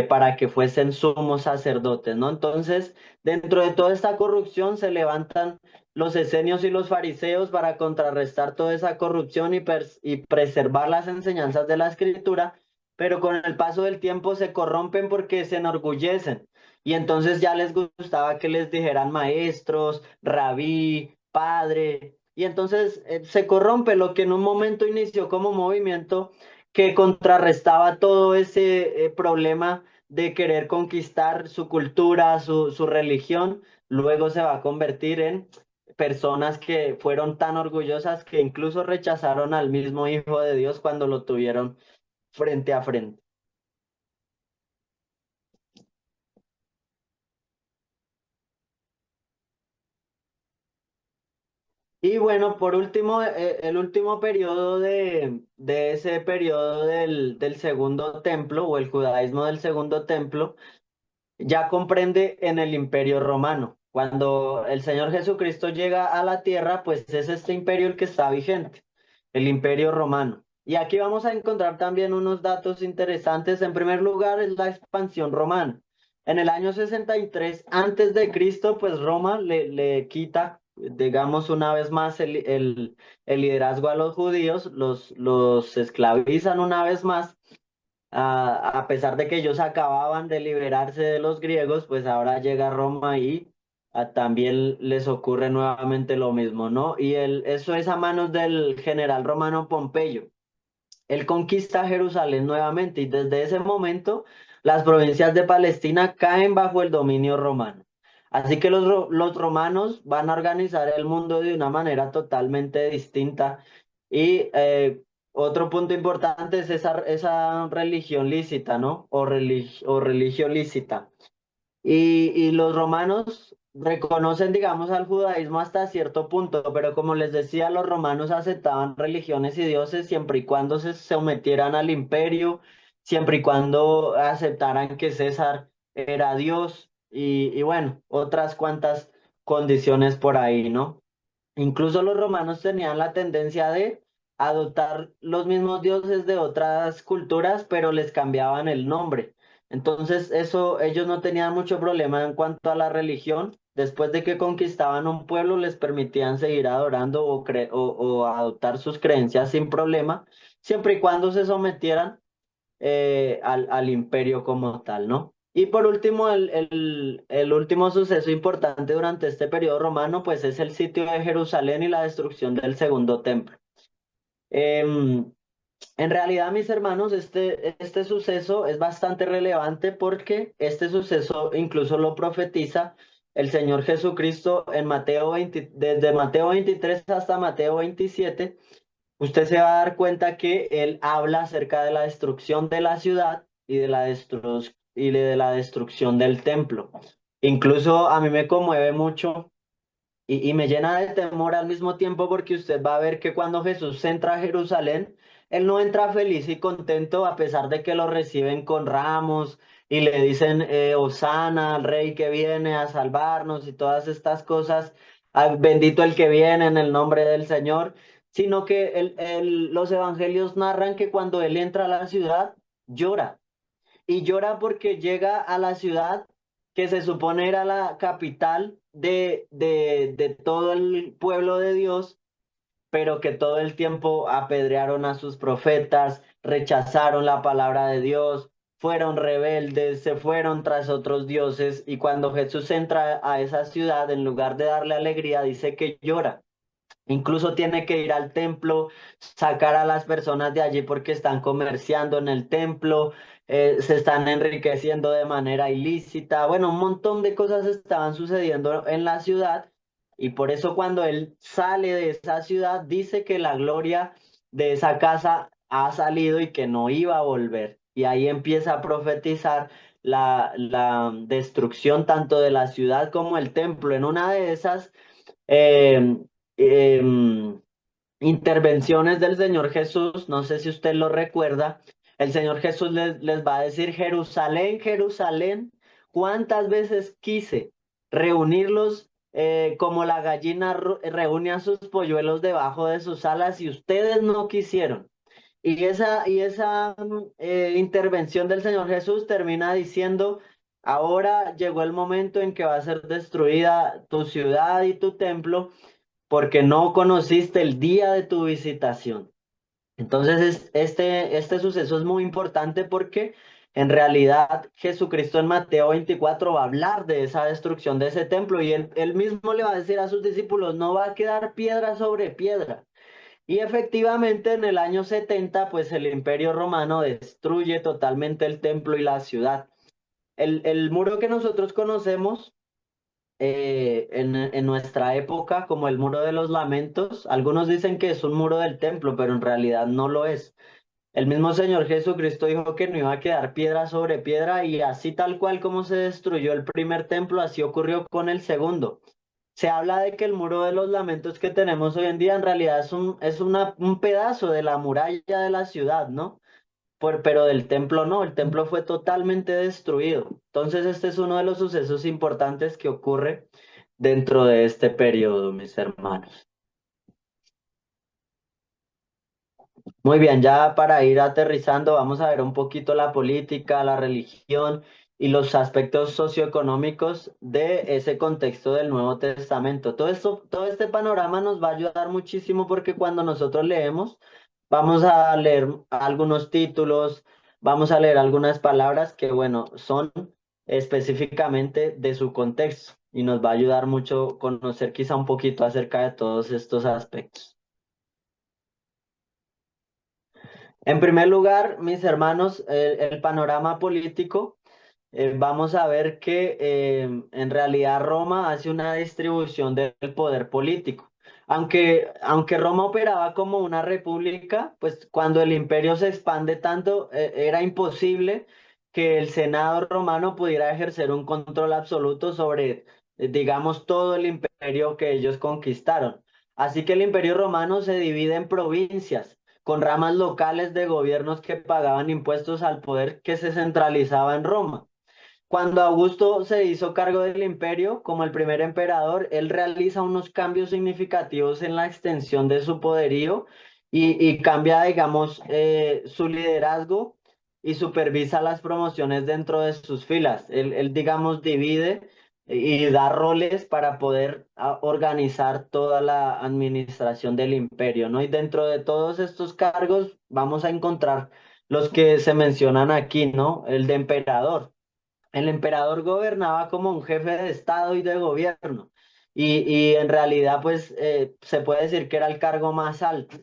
A: para que fuesen sumos sacerdotes, ¿no? Entonces, dentro de toda esta corrupción se levantan los esenios y los fariseos para contrarrestar toda esa corrupción y preservar las enseñanzas de la Escritura, pero con el paso del tiempo se corrompen porque se enorgullecen. Y entonces ya les gustaba que les dijeran maestros, rabí, padre. Y entonces se corrompe lo que en un momento inició como movimiento que contrarrestaba todo ese problema de querer conquistar su cultura, su religión. Luego se va a convertir en personas que fueron tan orgullosas que incluso rechazaron al mismo Hijo de Dios cuando lo tuvieron frente a frente. Y bueno, por último, el último periodo de ese periodo del segundo templo o el judaísmo del segundo templo ya comprende en el Imperio Romano. Cuando el Señor Jesucristo llega a la tierra, pues es este imperio el que está vigente, el Imperio Romano. Y aquí vamos a encontrar también unos datos interesantes. En primer lugar, es la expansión romana. En el año 63 antes de Cristo, pues Roma le quita, digamos, una vez más el liderazgo a los judíos, los esclavizan una vez más a pesar de que ellos acababan de liberarse de los griegos, pues ahora llega Roma y también les ocurre nuevamente lo mismo, ¿no? Y eso es a manos del general romano Pompeyo. Él conquista Jerusalén nuevamente y desde ese momento las provincias de Palestina caen bajo el dominio romano. Así que los romanos van a organizar el mundo de una manera totalmente distinta y otro punto importante es esa religión lícita, ¿no? O religión lícita. Y los romanos reconocen, digamos, al judaísmo hasta cierto punto, pero como les decía, los romanos aceptaban religiones y dioses siempre y cuando se sometieran al imperio, siempre y cuando aceptaran que César era Dios y bueno, otras cuantas condiciones por ahí, ¿no? Incluso los romanos tenían la tendencia de adoptar los mismos dioses de otras culturas, pero les cambiaban el nombre. Entonces, eso ellos no tenían mucho problema en cuanto a la religión. Después de que conquistaban un pueblo, les permitían seguir adorando o adoptar sus creencias sin problema, siempre y cuando se sometieran al imperio como tal, ¿no? Y por último, el último suceso importante durante este periodo romano, pues es el sitio de Jerusalén y la destrucción del segundo templo. Em, en realidad, mis hermanos, este suceso es bastante relevante porque este suceso incluso lo profetiza el Señor Jesucristo en Mateo 20, desde Mateo 23 hasta Mateo 27. Usted se va a dar cuenta que él habla acerca de la destrucción de la ciudad y de la destrucción del templo. Incluso a mí me conmueve mucho y me llena de temor al mismo tiempo porque usted va a ver que cuando Jesús entra a Jerusalén, él no entra feliz y contento a pesar de que lo reciben con ramos y le dicen Hosana al rey que viene a salvarnos y todas estas cosas, bendito el que viene en el nombre del Señor, sino que los evangelios narran que cuando él entra a la ciudad, llora y llora porque llega a la ciudad que se supone era la capital de todo el pueblo de Dios, pero que todo el tiempo apedrearon a sus profetas, rechazaron la palabra de Dios, fueron rebeldes, se fueron tras otros dioses, y cuando Jesús entra a esa ciudad, en lugar de darle alegría, dice que llora. Incluso tiene que ir al templo, sacar a las personas de allí porque están comerciando en el templo, se están enriqueciendo de manera ilícita. Bueno, un montón de cosas estaban sucediendo en la ciudad y por eso cuando él sale de esa ciudad dice que la gloria de esa casa ha salido y que no iba a volver. Y ahí empieza a profetizar la destrucción tanto de la ciudad como el templo. En una de esas eh, em, intervenciones del Señor Jesús, no sé si usted lo recuerda, el Señor Jesús les va a decir: Jerusalén, Jerusalén, ¿cuántas veces quise reunirlos como la gallina reúne a sus polluelos debajo de sus alas y ustedes no quisieron? Y esa intervención del Señor Jesús termina diciendo: ahora llegó el momento en que va a ser destruida tu ciudad y tu templo porque no conociste el día de tu visitación. Entonces, este suceso es muy importante porque en realidad Jesucristo en Mateo 24 va a hablar de esa destrucción de ese templo y él mismo le va a decir a sus discípulos: no va a quedar piedra sobre piedra. Y efectivamente en el año 70, pues el Imperio Romano destruye totalmente el templo y la ciudad. El muro que nosotros conocemos en nuestra época como el Muro de los Lamentos, algunos dicen que es un muro del templo, pero en realidad no lo es. El mismo Señor Jesucristo dijo que no iba a quedar piedra sobre piedra y así tal cual como se destruyó el primer templo, así ocurrió con el segundo. Se habla de que el Muro de los Lamentos que tenemos hoy en día en realidad un pedazo de la muralla de la ciudad, ¿no? Pero del templo no, el templo fue totalmente destruido. Entonces este es uno de los sucesos importantes que ocurre dentro de este periodo, mis hermanos. Muy bien, ya para ir aterrizando, vamos a ver un poquito la política, la religión y los aspectos socioeconómicos de ese contexto del Nuevo Testamento. Todo esto, todo este panorama nos va a ayudar muchísimo porque cuando nosotros leemos, vamos a leer algunos títulos, vamos a leer algunas palabras que, bueno, son específicamente de su contexto y nos va a ayudar mucho conocer quizá un poquito acerca de todos estos aspectos. En primer lugar, mis hermanos, el panorama político, vamos a ver que en realidad Roma hace una distribución del poder político. Aunque Roma operaba como una república, pues cuando el imperio se expande tanto, era imposible que el Senado romano pudiera ejercer un control absoluto sobre, digamos, todo el imperio que ellos conquistaron. Así que el imperio romano se divide en provincias con ramas locales de gobiernos que pagaban impuestos al poder que se centralizaba en Roma. Cuando Augusto se hizo cargo del imperio como el primer emperador, él realiza unos cambios significativos en la extensión de su poderío y cambia, digamos, su liderazgo y supervisa las promociones dentro de sus filas. Él, digamos, divide y da roles para poder organizar toda la administración del imperio, ¿no? Y dentro de todos estos cargos vamos a encontrar los que se mencionan aquí, ¿no? El de emperador. El emperador gobernaba como un jefe de estado y de gobierno y en realidad pues se puede decir que era el cargo más alto,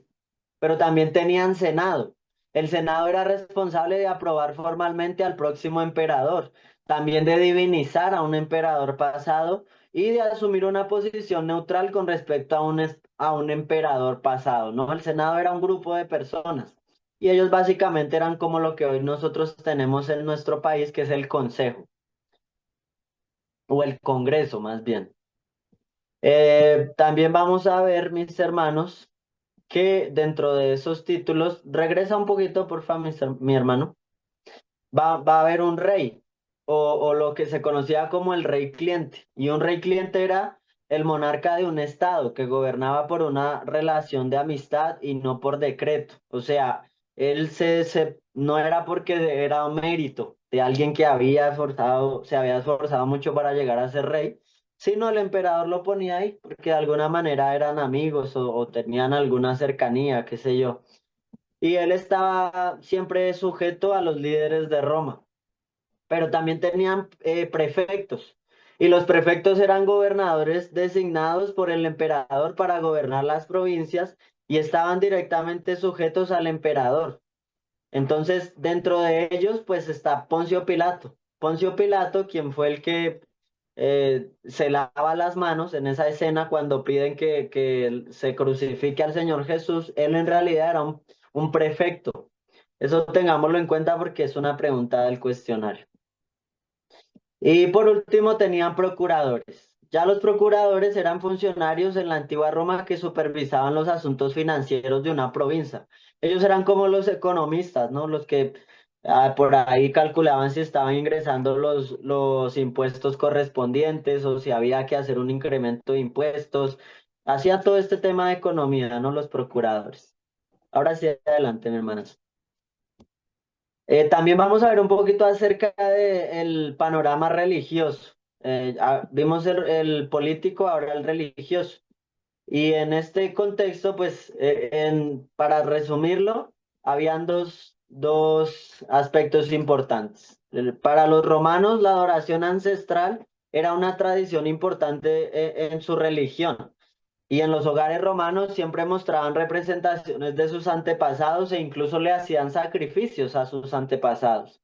A: pero también tenían senado. El senado era responsable de aprobar formalmente al próximo emperador, también de divinizar a un emperador pasado y de asumir una posición neutral con respecto a un emperador pasado, ¿no? El senado era un grupo de personas y ellos básicamente eran como lo que hoy nosotros tenemos en nuestro país, que es el consejo o el Congreso más bien. También vamos a ver, mis hermanos, que dentro de esos títulos, regresa un poquito, por favor, mi hermano, va a haber un rey o lo que se conocía como el rey cliente. Y un rey cliente era el monarca de un estado que gobernaba por una relación de amistad y no por decreto. O sea, él no era porque era un mérito de alguien que se había esforzado mucho para llegar a ser rey, sino el emperador lo ponía ahí porque de alguna manera eran amigos o tenían alguna cercanía, qué sé yo. Y él estaba siempre sujeto a los líderes de Roma, pero también tenían prefectos. Y los prefectos eran gobernadores designados por el emperador para gobernar las provincias y estaban directamente sujetos al emperador. Entonces, dentro de ellos, pues está Poncio Pilato. Poncio Pilato, quien fue el que se lava las manos en esa escena cuando piden que se crucifique al Señor Jesús, él en realidad era un prefecto. Eso tengámoslo en cuenta porque es una pregunta del cuestionario. Y por último tenían procuradores. Ya los procuradores eran funcionarios en la antigua Roma que supervisaban los asuntos financieros de una provincia. Ellos eran como los economistas, ¿no? Los que por ahí calculaban si estaban ingresando los impuestos correspondientes o si había que hacer un incremento de impuestos. Hacía todo este tema de economía, ¿no? Los procuradores. Ahora sí, adelante, mi hermana. También vamos a ver un poquito acerca del panorama religioso. Vimos el político, ahora el religioso. Y en este contexto, pues, para resumirlo, habían dos aspectos importantes. Para los romanos, la adoración ancestral era una tradición importante en su religión. Y en los hogares romanos siempre mostraban representaciones de sus antepasados e incluso le hacían sacrificios a sus antepasados.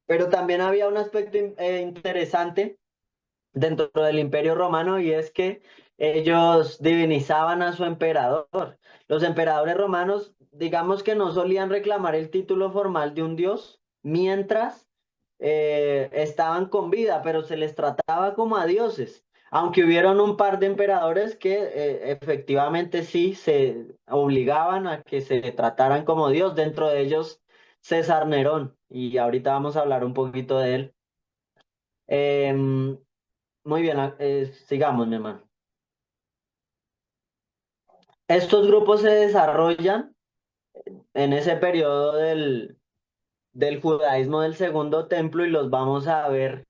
A: Pero también había un aspecto interesante dentro del Imperio Romano y es que ellos divinizaban a su emperador. Los emperadores romanos, digamos que no solían reclamar el título formal de un dios mientras estaban con vida, pero se les trataba como a dioses. Aunque hubieron un par de emperadores que efectivamente sí se obligaban a que se trataran como dios, dentro de ellos César Nerón, y ahorita vamos a hablar un poquito de él. Em, Muy bien, sigamos, mi hermano. Estos grupos se desarrollan en ese periodo del judaísmo del Segundo Templo y los vamos a ver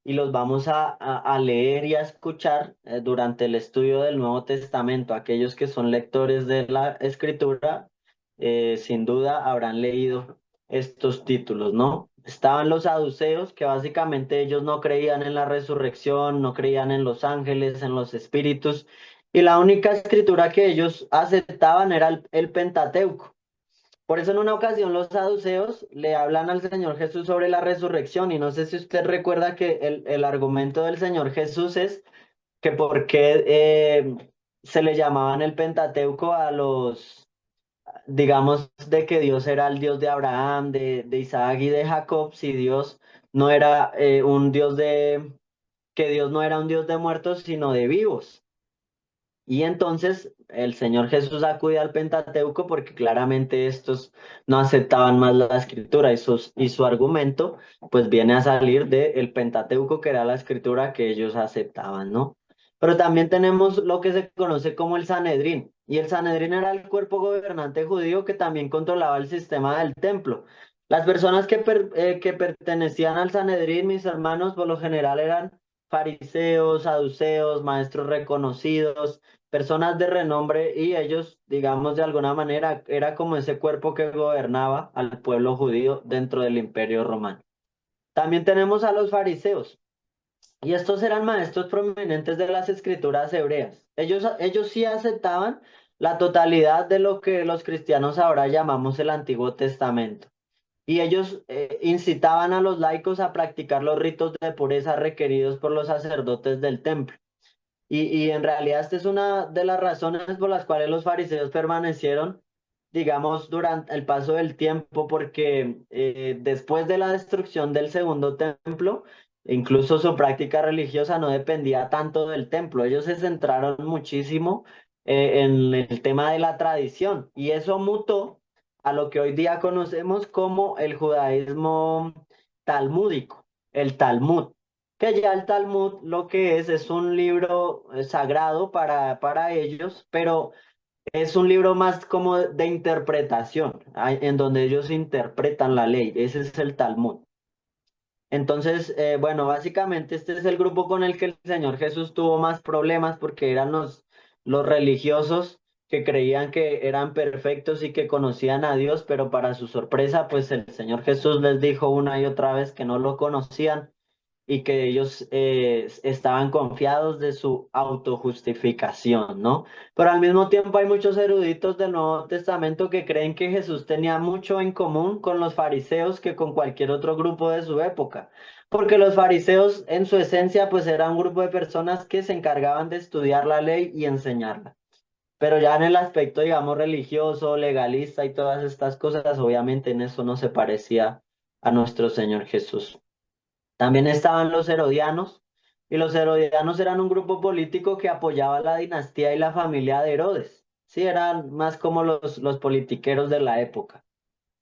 A: y los vamos a leer y a escuchar durante el estudio del Nuevo Testamento. Aquellos que son lectores de la Escritura, sin duda habrán leído estos títulos, ¿no? Estaban los saduceos, que básicamente ellos no creían en la resurrección, no creían en los ángeles, en los espíritus, y la única escritura que ellos aceptaban era el Pentateuco. Por eso en una ocasión los saduceos le hablan al Señor Jesús sobre la resurrección y no sé si usted recuerda que el argumento del Señor Jesús es que por qué se le llamaban el Pentateuco a los, digamos, de que Dios era el Dios de Abraham, de Isaac y de Jacob, si Dios no era un Dios que Dios no era un Dios de muertos, sino de vivos. Y entonces el Señor Jesús acude al Pentateuco porque claramente estos no aceptaban más la escritura y su argumento pues viene a salir del Pentateuco, que era la escritura que ellos aceptaban, ¿no? Pero también tenemos lo que se conoce como el Sanedrín, y el Sanedrín era el cuerpo gobernante judío que también controlaba el sistema del templo. Las personas que pertenecían al Sanedrín, mis hermanos, por lo general eran fariseos, saduceos, maestros reconocidos, personas de renombre, y ellos, digamos, de alguna manera, era como ese cuerpo que gobernaba al pueblo judío dentro del Imperio Romano. También tenemos a los fariseos, y estos eran maestros prominentes de las escrituras hebreas. Ellos sí aceptaban la totalidad de lo que los cristianos ahora llamamos el Antiguo Testamento. Y ellos incitaban a los laicos a practicar los ritos de pureza requeridos por los sacerdotes del templo. Y en realidad esta es una de las razones por las cuales los fariseos permanecieron, digamos, durante el paso del tiempo, porque después de la destrucción del segundo templo, incluso su práctica religiosa no dependía tanto del templo. Ellos se centraron muchísimo en el tema de la tradición y eso mutó a lo que hoy día conocemos como el judaísmo talmúdico, el Talmud, que ya el Talmud lo que es un libro sagrado para ellos, pero es un libro más como de interpretación, en donde ellos interpretan la ley. Ese es el Talmud. Entonces, bueno, básicamente este es el grupo con el que el Señor Jesús tuvo más problemas porque eran los religiosos que creían que eran perfectos y que conocían a Dios, pero para su sorpresa, pues el Señor Jesús les dijo una y otra vez que no lo conocían y que ellos estaban confiados de su autojustificación, ¿no? Pero al mismo tiempo hay muchos eruditos del Nuevo Testamento que creen que Jesús tenía mucho en común con los fariseos que con cualquier otro grupo de su época, porque los fariseos en su esencia pues eran un grupo de personas que se encargaban de estudiar la ley y enseñarla. Pero ya en el aspecto, digamos, religioso, legalista y todas estas cosas, obviamente en eso no se parecía a nuestro Señor Jesús. También estaban los herodianos, y los herodianos eran un grupo político que apoyaba la dinastía y la familia de Herodes. Sí, eran más como los politiqueros de la época.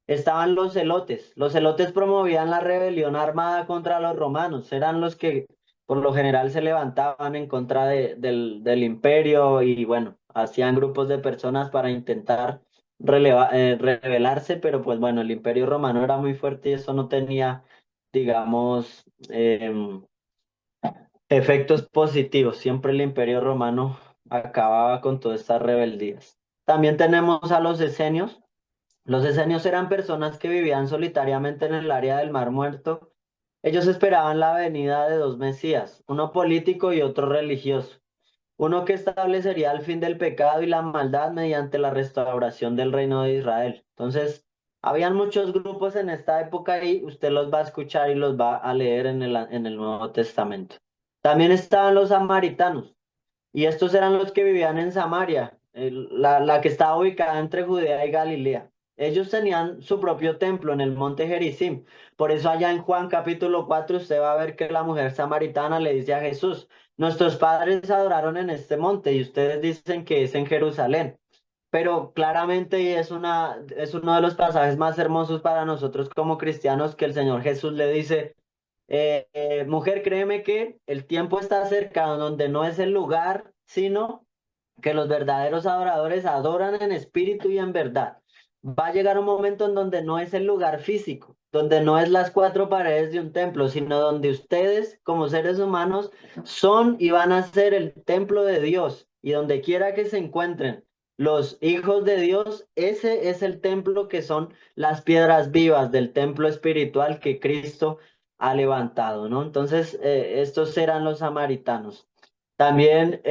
A: Estaban los celotes. Los celotes promovían la rebelión armada contra los romanos. Eran los que por lo general se levantaban en contra del imperio y bueno, hacían grupos de personas para intentar rebelarse, pero pues bueno, el imperio romano era muy fuerte y eso no tenía, digamos, efectos positivos. Siempre el imperio romano acababa con todas estas rebeldías. También tenemos a los esenios. Los esenios eran personas que vivían solitariamente en el área del Mar Muerto. Ellos esperaban la venida de dos mesías, uno político y otro religioso, uno que establecería el fin del pecado y la maldad mediante la restauración del reino de Israel. Entonces, habían muchos grupos en esta época y usted los va a escuchar y los va a leer en el Nuevo Testamento. También estaban los samaritanos, y estos eran los que vivían en Samaria, la que estaba ubicada entre Judea y Galilea. Ellos tenían su propio templo en el monte Gerizim. Por eso allá en Juan capítulo 4 usted va a ver que la mujer samaritana le dice a Jesús, nuestros padres adoraron en este monte y ustedes dicen que es en Jerusalén. Pero claramente y es uno de los pasajes más hermosos para nosotros como cristianos que el Señor Jesús le dice, mujer, créeme que el tiempo está cerca donde no es el lugar, sino que los verdaderos adoradores adoran en espíritu y en verdad. Va a llegar un momento en donde no es el lugar físico, donde no es las cuatro paredes de un templo, sino donde ustedes como seres humanos son y van a ser el templo de Dios, y donde quiera que se encuentren los hijos de Dios, ese es el templo que son las piedras vivas del templo espiritual que Cristo ha levantado, ¿no? Entonces, estos eran los samaritanos. También,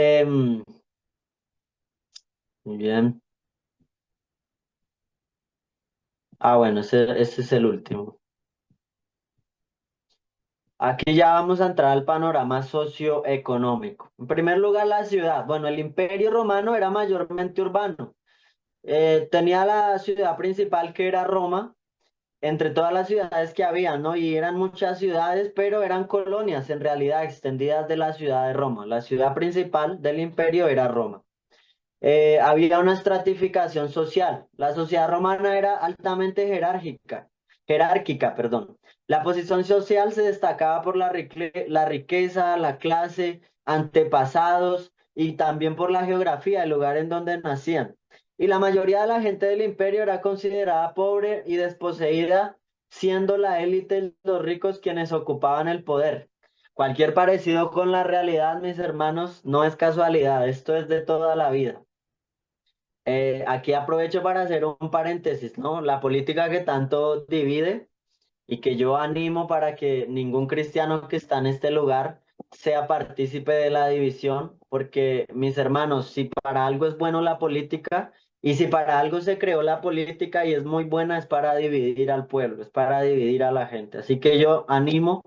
A: muy bien. Bueno, ese es el último. Aquí ya vamos a entrar al panorama socioeconómico. En primer lugar, la ciudad. Bueno, el Imperio Romano era mayormente urbano. Tenía la ciudad principal que era Roma, entre todas las ciudades que había, ¿no? Y eran muchas ciudades, pero eran colonias en realidad extendidas de la ciudad de Roma. La ciudad principal del imperio era Roma. Había una estratificación social. La sociedad romana era altamente jerárquica, perdón. La posición social se destacaba por la riqueza, la clase, antepasados y también por la geografía, el lugar en donde nacían. Y la mayoría de la gente del imperio era considerada pobre y desposeída, siendo la élite los ricos quienes ocupaban el poder. Cualquier parecido con la realidad, mis hermanos, no es casualidad, esto es de toda la vida. Aquí aprovecho para hacer un paréntesis, ¿no? La política que tanto divide y que yo animo para que ningún cristiano que está en este lugar sea partícipe de la división, porque mis hermanos, si para algo es bueno la política y si para algo se creó la política y es muy buena, es para dividir al pueblo, es para dividir a la gente. Así que yo animo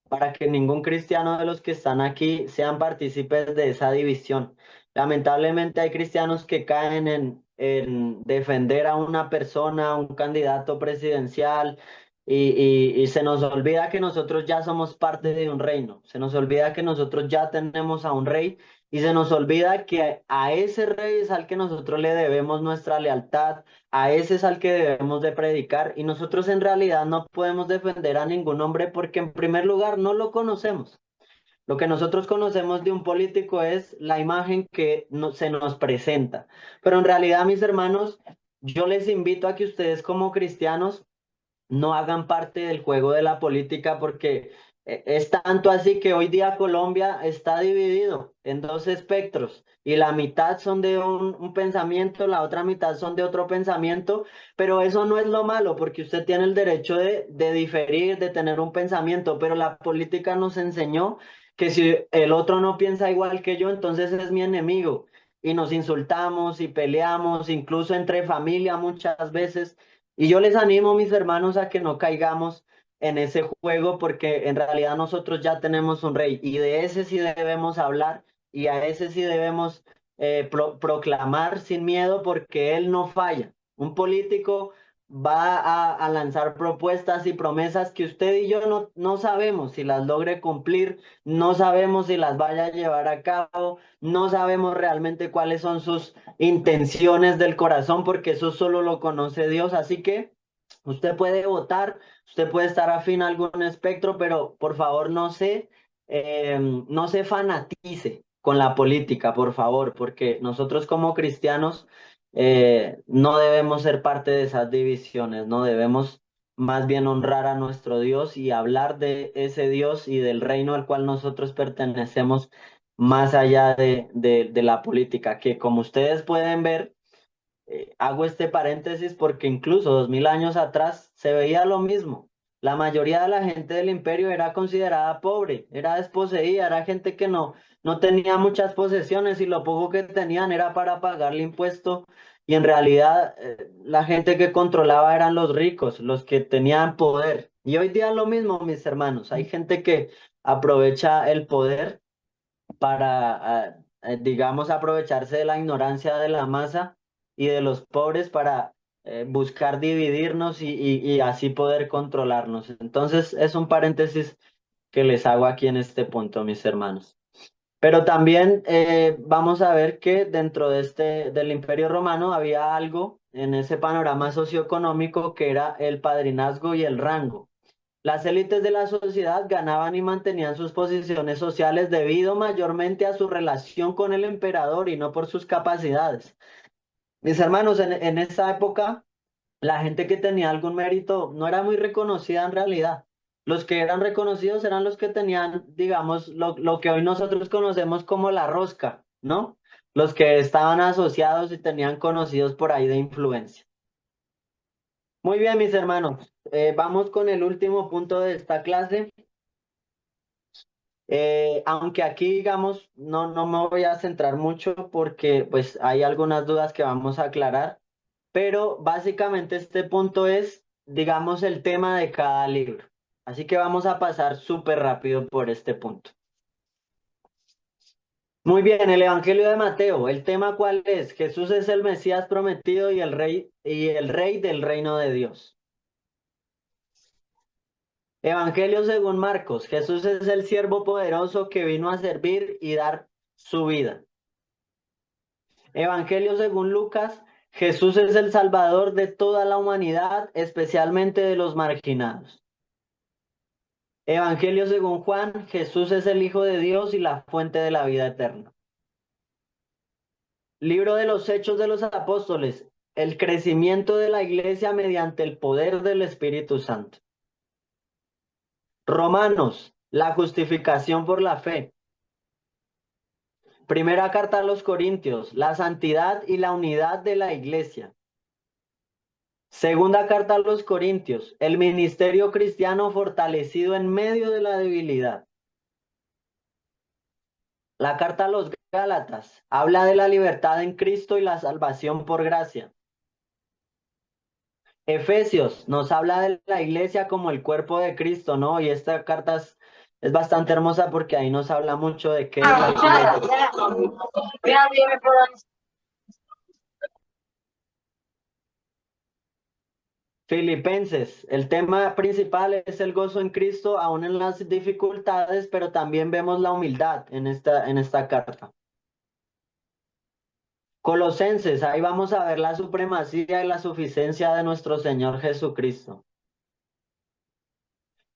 A: para que ningún cristiano de los que están aquí sean partícipes de esa división. Lamentablemente hay cristianos que caen en defender a una persona, a un candidato presidencial, y se nos olvida que nosotros ya somos parte de un reino, se nos olvida que nosotros ya tenemos a un rey y se nos olvida que a ese rey es al que nosotros le debemos nuestra lealtad, a ese es al que debemos de predicar y nosotros en realidad no podemos defender a ningún hombre porque en primer lugar no lo conocemos. Lo que nosotros conocemos de un político es la imagen que se nos presenta. Pero en realidad, mis hermanos, yo les invito a que ustedes como cristianos no hagan parte del juego de la política porque es tanto así que hoy día Colombia está dividido en dos espectros y la mitad son de un pensamiento, la otra mitad son de otro pensamiento, pero eso no es lo malo porque usted tiene el derecho de diferir, de tener un pensamiento, pero la política nos enseñó que si el otro no piensa igual que yo, entonces es mi enemigo y nos insultamos y peleamos, incluso entre familia muchas veces. Y yo les animo, mis hermanos, a que no caigamos en ese juego porque en realidad nosotros ya tenemos un rey y de ese sí debemos hablar y a ese sí debemos proclamar sin miedo porque él no falla. Un político va a lanzar propuestas y promesas que usted y yo no sabemos si las logre cumplir, no sabemos si las vaya a llevar a cabo, no sabemos realmente cuáles son sus intenciones del corazón, porque eso solo lo conoce Dios. Así que usted puede votar, usted puede estar afín a algún espectro, pero por favor no se fanatice con la política, por favor, porque nosotros como cristianos no debemos ser parte de esas divisiones, no debemos más bien honrar a nuestro Dios y hablar de ese Dios y del reino al cual nosotros pertenecemos más allá de la política, que como ustedes pueden ver, hago este paréntesis porque incluso 2000 años atrás se veía lo mismo. La mayoría de la gente del imperio era considerada pobre, era desposeída, era gente que no tenía muchas posesiones y lo poco que tenían era para pagarle impuesto. Y en realidad la gente que controlaba eran los ricos, los que tenían poder. Y hoy día lo mismo, mis hermanos. Hay gente que aprovecha el poder para, digamos, aprovecharse de la ignorancia de la masa y de los pobres para buscar dividirnos y así poder controlarnos. Entonces, es un paréntesis que les hago aquí en este punto, mis hermanos. Pero también vamos a ver que dentro del Imperio Romano había algo en ese panorama socioeconómico que era el padrinazgo y el rango. Las élites de la sociedad ganaban y mantenían sus posiciones sociales debido mayormente a su relación con el emperador y no por sus capacidades. Mis hermanos, en esa época, la gente que tenía algún mérito no era muy reconocida en realidad. Los que eran reconocidos eran los que tenían, digamos, lo que hoy nosotros conocemos como la rosca, ¿no? Los que estaban asociados y tenían conocidos por ahí de influencia. Muy bien, mis hermanos. Vamos con el último punto de esta clase. Aunque aquí, digamos, no me voy a centrar mucho porque pues hay algunas dudas que vamos a aclarar, pero básicamente este punto es, digamos, el tema de cada libro. Así que vamos a pasar súper rápido por este punto. Muy bien, el Evangelio de Mateo. ¿El tema cuál es? Jesús es el Mesías prometido y el rey del reino de Dios. Evangelio según Marcos. Jesús es el siervo poderoso que vino a servir y dar su vida. Evangelio según Lucas. Jesús es el Salvador de toda la humanidad, especialmente de los marginados. Evangelio según Juan. Jesús es el Hijo de Dios y la fuente de la vida eterna. Libro de los Hechos de los Apóstoles. El crecimiento de la iglesia mediante el poder del Espíritu Santo. Romanos. La justificación por la fe. Primera carta a los Corintios, la santidad y la unidad de la iglesia. Segunda carta a los Corintios, el ministerio cristiano fortalecido en medio de la debilidad. La carta a los Gálatas habla de la libertad en Cristo y la salvación por gracia. Efesios nos habla de la iglesia como el cuerpo de Cristo, ¿no? Y esta carta es bastante hermosa porque ahí nos habla mucho de qué es la iglesia. Filipenses, el tema principal es el gozo en Cristo, aún en las dificultades, pero también vemos la humildad en esta carta. Colosenses, ahí vamos a ver la supremacía y la suficiencia de nuestro Señor Jesucristo.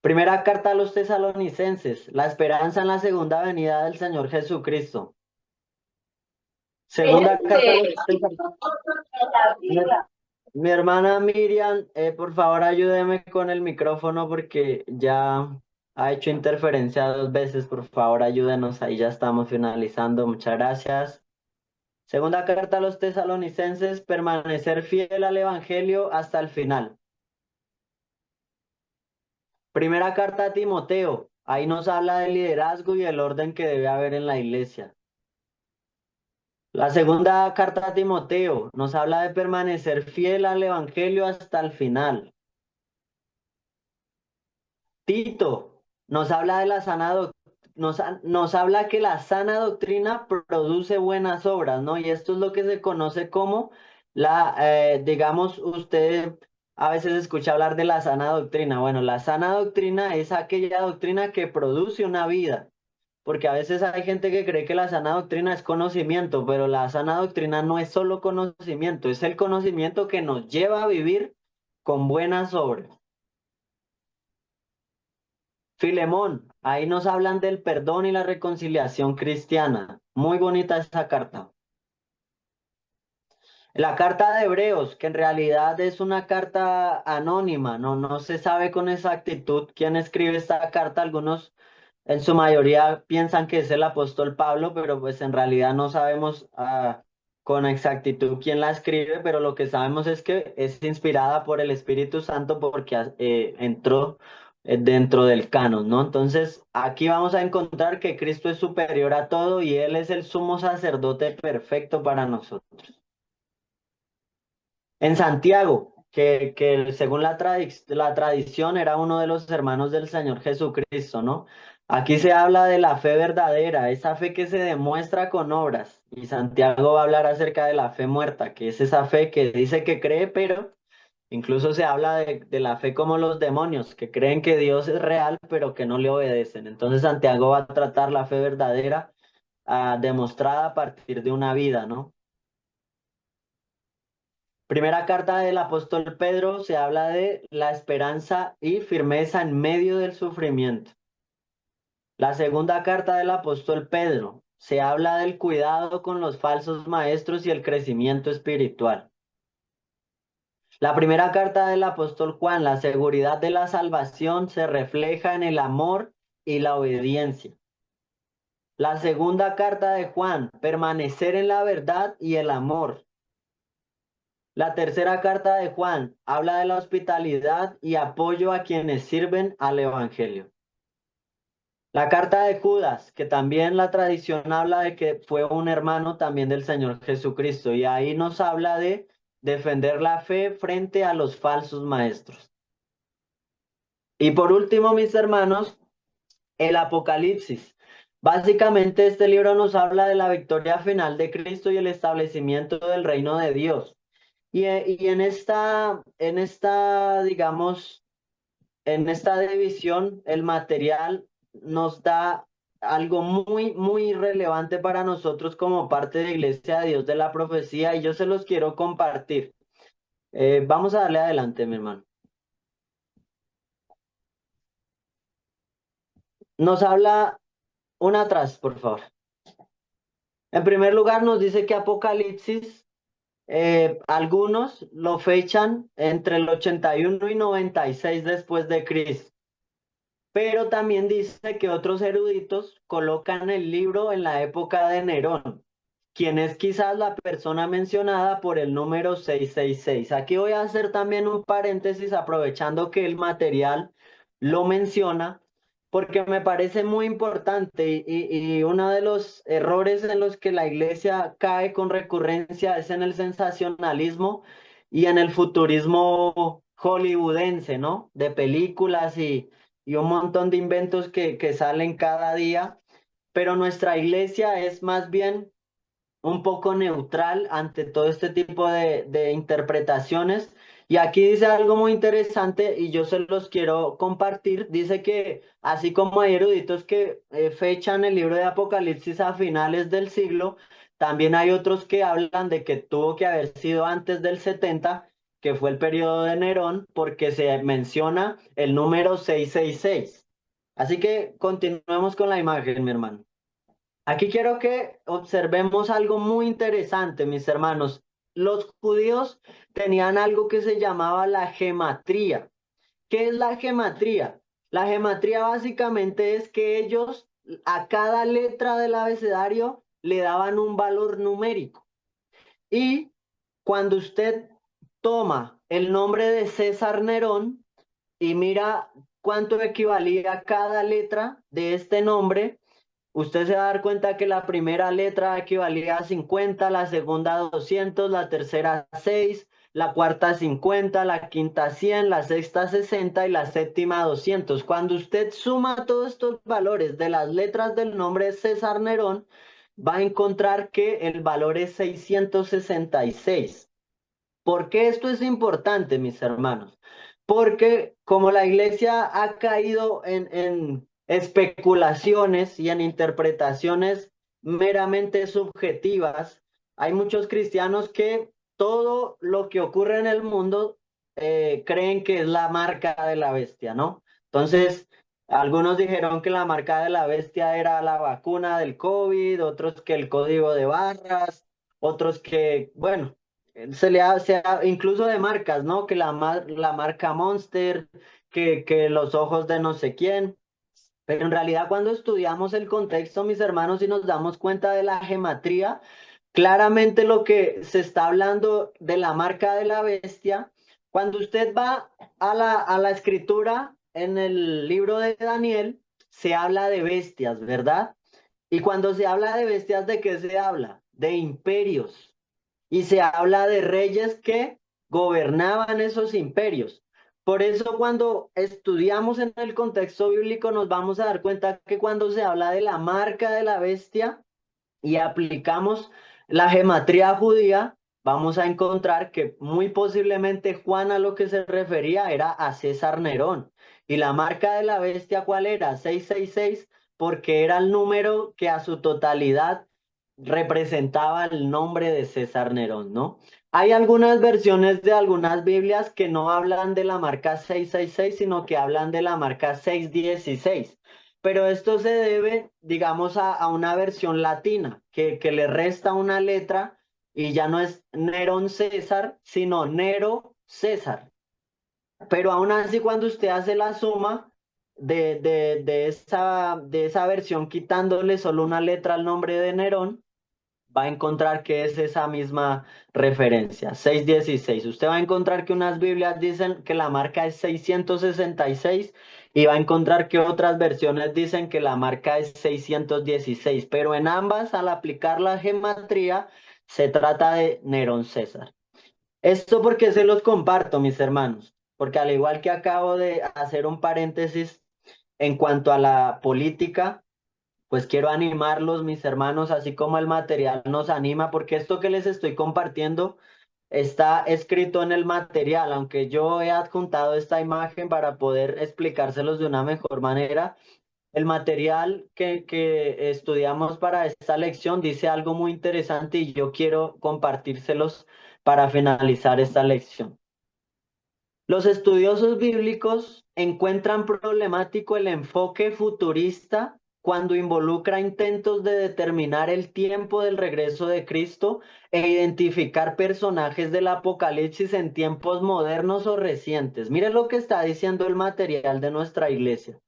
A: Primera carta a los Tesalonicenses, la esperanza en la segunda venida del Señor Jesucristo. Segunda carta a los Tesalonicenses. Mi hermana Miriam, por favor ayúdeme con el micrófono porque ya ha hecho interferencia 2 veces. Por favor ayúdenos, ahí ya estamos finalizando. Muchas gracias. Segunda carta a los Tesalonicenses, permanecer fiel al Evangelio hasta el final. Primera carta a Timoteo, ahí nos habla del liderazgo y el orden que debe haber en la iglesia. La segunda carta a Timoteo nos habla de permanecer fiel al Evangelio hasta el final. Tito nos habla de la nos habla que la sana doctrina produce buenas obras, ¿no? Y esto es lo que se conoce como digamos, usted a veces escucha hablar de la sana doctrina. Bueno, la sana doctrina es aquella doctrina que produce una vida, porque a veces hay gente que cree que la sana doctrina es conocimiento, pero la sana doctrina no es solo conocimiento, es el conocimiento que nos lleva a vivir con buenas obras. Filemón, ahí nos hablan del perdón y la reconciliación cristiana. Muy bonita esta carta. La carta de Hebreos, que en realidad es una carta anónima, no se sabe con exactitud quién escribe esta carta. Algunos en su mayoría piensan que es el apóstol Pablo, pero pues en realidad no sabemos con exactitud quién la escribe, pero lo que sabemos es que es inspirada por el Espíritu Santo porque entró dentro del canon, ¿no? Entonces, aquí vamos a encontrar que Cristo es superior a todo y Él es el sumo sacerdote perfecto para nosotros. En Santiago, que según la tradición era uno de los hermanos del Señor Jesucristo, ¿no? Aquí se habla de la fe verdadera, esa fe que se demuestra con obras. Y Santiago va a hablar acerca de la fe muerta, que es esa fe que dice que cree, pero incluso se habla de la fe como los demonios, que creen que Dios es real, pero que no le obedecen. Entonces Santiago va a tratar la fe verdadera, demostrada a partir de una vida, ¿no? Primera carta del apóstol Pedro se habla de la esperanza y firmeza en medio del sufrimiento. La segunda carta del apóstol Pedro se habla del cuidado con los falsos maestros y el crecimiento espiritual. La primera carta del apóstol Juan, la seguridad de la salvación se refleja en el amor y la obediencia. La segunda carta de Juan, permanecer en la verdad y el amor. La tercera carta de Juan habla de la hospitalidad y apoyo a quienes sirven al Evangelio. La carta de Judas, que también la tradición habla de que fue un hermano también del Señor Jesucristo, y ahí nos habla de defender la fe frente a los falsos maestros. Y por último, mis hermanos, el Apocalipsis. Básicamente este libro nos habla de la victoria final de Cristo y el establecimiento del reino de Dios. Y digamos, en esta división, el material nos da algo muy, muy relevante para nosotros como parte de Iglesia de Dios de la Profecía y yo se los quiero compartir. Vamos a darle adelante, mi hermano. Nos habla una atrás, por favor. En primer lugar, nos dice que Apocalipsis algunos lo fechan entre el 81 y 96 después de Cristo, pero también dice que otros eruditos colocan el libro en la época de Nerón, quien es quizás la persona mencionada por el número 666. Aquí voy a hacer también un paréntesis aprovechando que el material lo menciona porque me parece muy importante y uno de los errores en los que la iglesia cae con recurrencia es en el sensacionalismo y en el futurismo hollywoodense, ¿no? De películas y un montón de inventos que salen cada día, pero nuestra iglesia es más bien un poco neutral ante todo este tipo de interpretaciones. Y aquí dice algo muy interesante y yo se los quiero compartir. Dice que así como hay eruditos que fechan el libro de Apocalipsis a finales del siglo, también hay otros que hablan de que tuvo que haber sido antes del 70, que fue el periodo de Nerón, porque se menciona el número 666. Así que continuemos con la imagen, mi hermano. Aquí quiero que observemos algo muy interesante, mis hermanos. Los judíos tenían algo que se llamaba la gematría. ¿Qué es la gematría? La gematría básicamente es que ellos a cada letra del abecedario le daban un valor numérico. Y cuando usted toma el nombre de César Nerón y mira cuánto equivalía cada letra de este nombre, usted se va a dar cuenta que la primera letra equivalía a 50, la segunda a 200, la tercera a 6, la cuarta a 50, la quinta a 100, la sexta a 60 y la séptima a 200. Cuando usted suma todos estos valores de las letras del nombre César Nerón, va a encontrar que el valor es 666. ¿Por qué esto es importante, mis hermanos? Porque como la iglesia ha caído en especulaciones y en interpretaciones meramente subjetivas, hay muchos cristianos que todo lo que ocurre en el mundo creen que es la marca de la bestia, ¿no? Entonces, algunos dijeron que la marca de la bestia era la vacuna del COVID, otros que el código de barras, otros que, bueno, incluso de marcas, ¿no? Que la marca Monster, que los ojos de no sé quién. Pero en realidad cuando estudiamos el contexto, mis hermanos, y nos damos cuenta de la gematría, claramente lo que se está hablando de la marca de la bestia, cuando usted va a la escritura en el libro de Daniel, se habla de bestias, ¿verdad? Y cuando se habla de bestias, ¿de qué se habla? De imperios. Y se habla de reyes que gobernaban esos imperios. Por eso cuando estudiamos en el contexto bíblico nos vamos a dar cuenta que cuando se habla de la marca de la bestia y aplicamos la gematría judía, vamos a encontrar que muy posiblemente Juan a lo que se refería era a César Nerón. Y la marca de la bestia, ¿cuál era? 666, porque era el número que a su totalidad representaba el nombre de César Nerón, ¿no? Hay algunas versiones de algunas Biblias que no hablan de la marca 666, sino que hablan de la marca 616. Pero esto se debe, digamos, a una versión latina, que le resta una letra y ya no es Nerón César, sino Nero César. Pero aún así, cuando usted hace la suma de esa versión, quitándole solo una letra al nombre de Nerón, va a encontrar que es esa misma referencia, 616. Usted va a encontrar que unas Biblias dicen que la marca es 666 y va a encontrar que otras versiones dicen que la marca es 616, pero en ambas, al aplicar la gematría, se trata de Nerón César. Esto porque se los comparto, mis hermanos, porque al igual que acabo de hacer un paréntesis en cuanto a la política, pues quiero animarlos, mis hermanos, así como el material nos anima, porque esto que les estoy compartiendo está escrito en el material, aunque yo he adjuntado esta imagen para poder explicárselos de una mejor manera. El material que estudiamos para esta lección dice algo muy interesante y yo quiero compartírselos para finalizar esta lección. Los estudiosos bíblicos encuentran problemático el enfoque futurista cuando involucra intentos de determinar el tiempo del regreso de Cristo e identificar personajes del Apocalipsis en tiempos modernos o recientes. Mire lo que está diciendo el material de nuestra iglesia.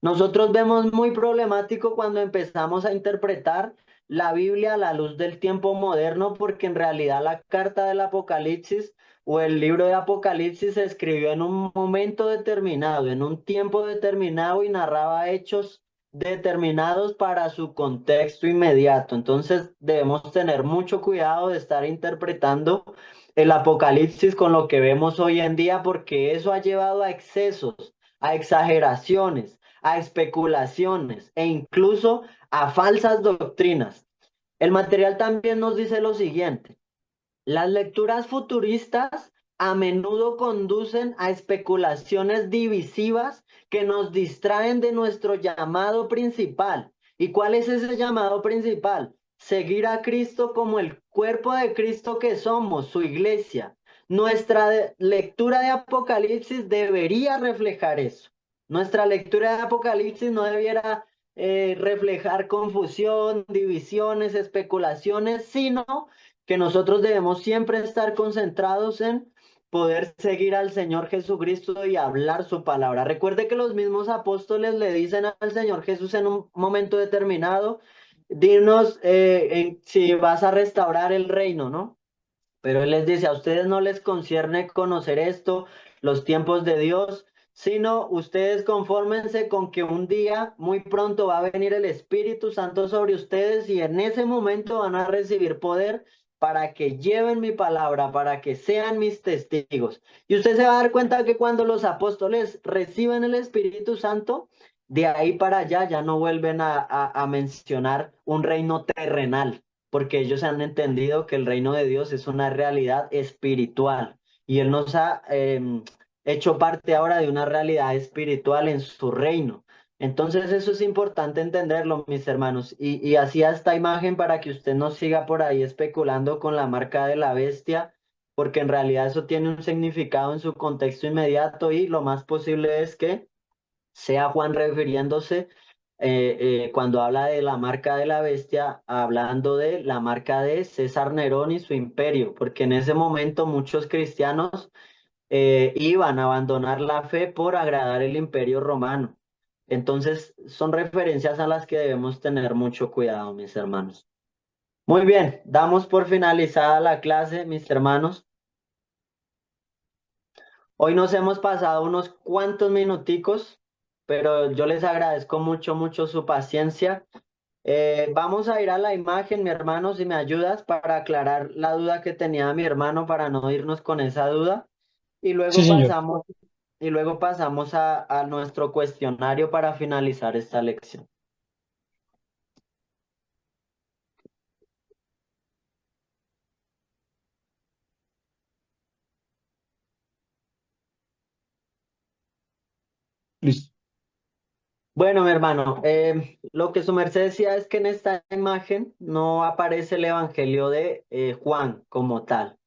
A: Nosotros vemos muy problemático cuando empezamos a interpretar la Biblia a la luz del tiempo moderno, porque en realidad la carta del Apocalipsis o el libro de Apocalipsis se escribió en un momento determinado, en un tiempo determinado y narraba hechos determinados para su contexto inmediato. Entonces debemos tener mucho cuidado de estar interpretando el Apocalipsis con lo que vemos hoy en día, porque eso ha llevado a excesos, a exageraciones, a especulaciones e incluso a falsas doctrinas. El material también nos dice lo siguiente: las lecturas futuristas a menudo conducen a especulaciones divisivas que nos distraen de nuestro llamado principal. ¿Y cuál es ese llamado principal? Seguir a Cristo como el cuerpo de Cristo que somos, su iglesia. Nuestra lectura de Apocalipsis debería reflejar eso. Nuestra lectura de Apocalipsis no debiera reflejar confusión, divisiones, especulaciones, sino que nosotros debemos siempre estar concentrados en poder seguir al Señor Jesucristo y hablar su palabra. Recuerde que los mismos apóstoles le dicen al Señor Jesús en un momento determinado: dinos si vas a restaurar el reino, ¿no? Pero Él les dice: a ustedes no les concierne conocer esto, los tiempos de Dios, sino ustedes confórmense con que un día muy pronto va a venir el Espíritu Santo sobre ustedes y en ese momento van a recibir poder para que lleven mi palabra, para que sean mis testigos. Y usted se va a dar cuenta que cuando los apóstoles reciben el Espíritu Santo, de ahí para allá ya no vuelven a mencionar un reino terrenal. porque ellos han entendido que el reino de Dios es una realidad espiritual y Él nos ha hecho parte ahora de una realidad espiritual en su reino. Entonces eso es importante entenderlo, mis hermanos. Y hacía esta imagen para que usted no siga por ahí especulando con la marca de la bestia, porque en realidad eso tiene un significado en su contexto inmediato y lo más posible es que sea Juan refiriéndose cuando habla de la marca de la bestia, hablando de la marca de César Nerón y su imperio, porque en ese momento muchos cristianos iban a abandonar la fe por agradar el imperio romano. Entonces, son referencias a las que debemos tener mucho cuidado, mis hermanos. Muy bien, damos por finalizada la clase, mis hermanos. Hoy nos hemos pasado unos cuantos minuticos, pero yo les agradezco mucho, mucho su paciencia. Vamos a ir a la imagen, mi hermano, si me ayudas para aclarar la duda que tenía mi hermano para no irnos con esa duda. Y
F: Sí,
A: luego
F: señor.
A: pasamos, y luego pasamos a nuestro cuestionario para finalizar esta lección.
F: Listo.
A: Bueno, mi hermano, lo que su merced decía es que en esta imagen no aparece el Evangelio de Juan como tal.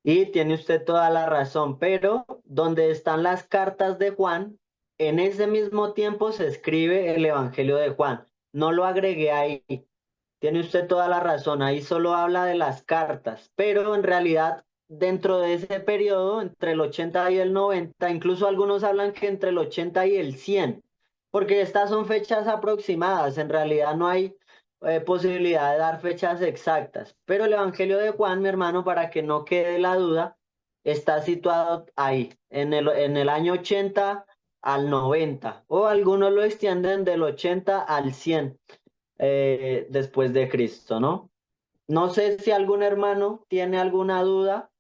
A: Y tiene usted toda la razón, pero donde están las cartas de Juan, en ese mismo tiempo se escribe el Evangelio de Juan. No lo agregué ahí. Tiene usted toda la razón, ahí solo habla de las cartas, pero en realidad dentro de ese periodo, entre el 80 y el 90, incluso algunos hablan que entre el 80 y el 100, porque estas son fechas aproximadas, en realidad no hay posibilidad de dar fechas exactas, pero el Evangelio de Juan, mi hermano, para que no quede la duda, está situado ahí, en el año 80 al 90, o algunos lo extienden del 80 al 100 después de Cristo, ¿no? No sé si algún hermano tiene alguna duda.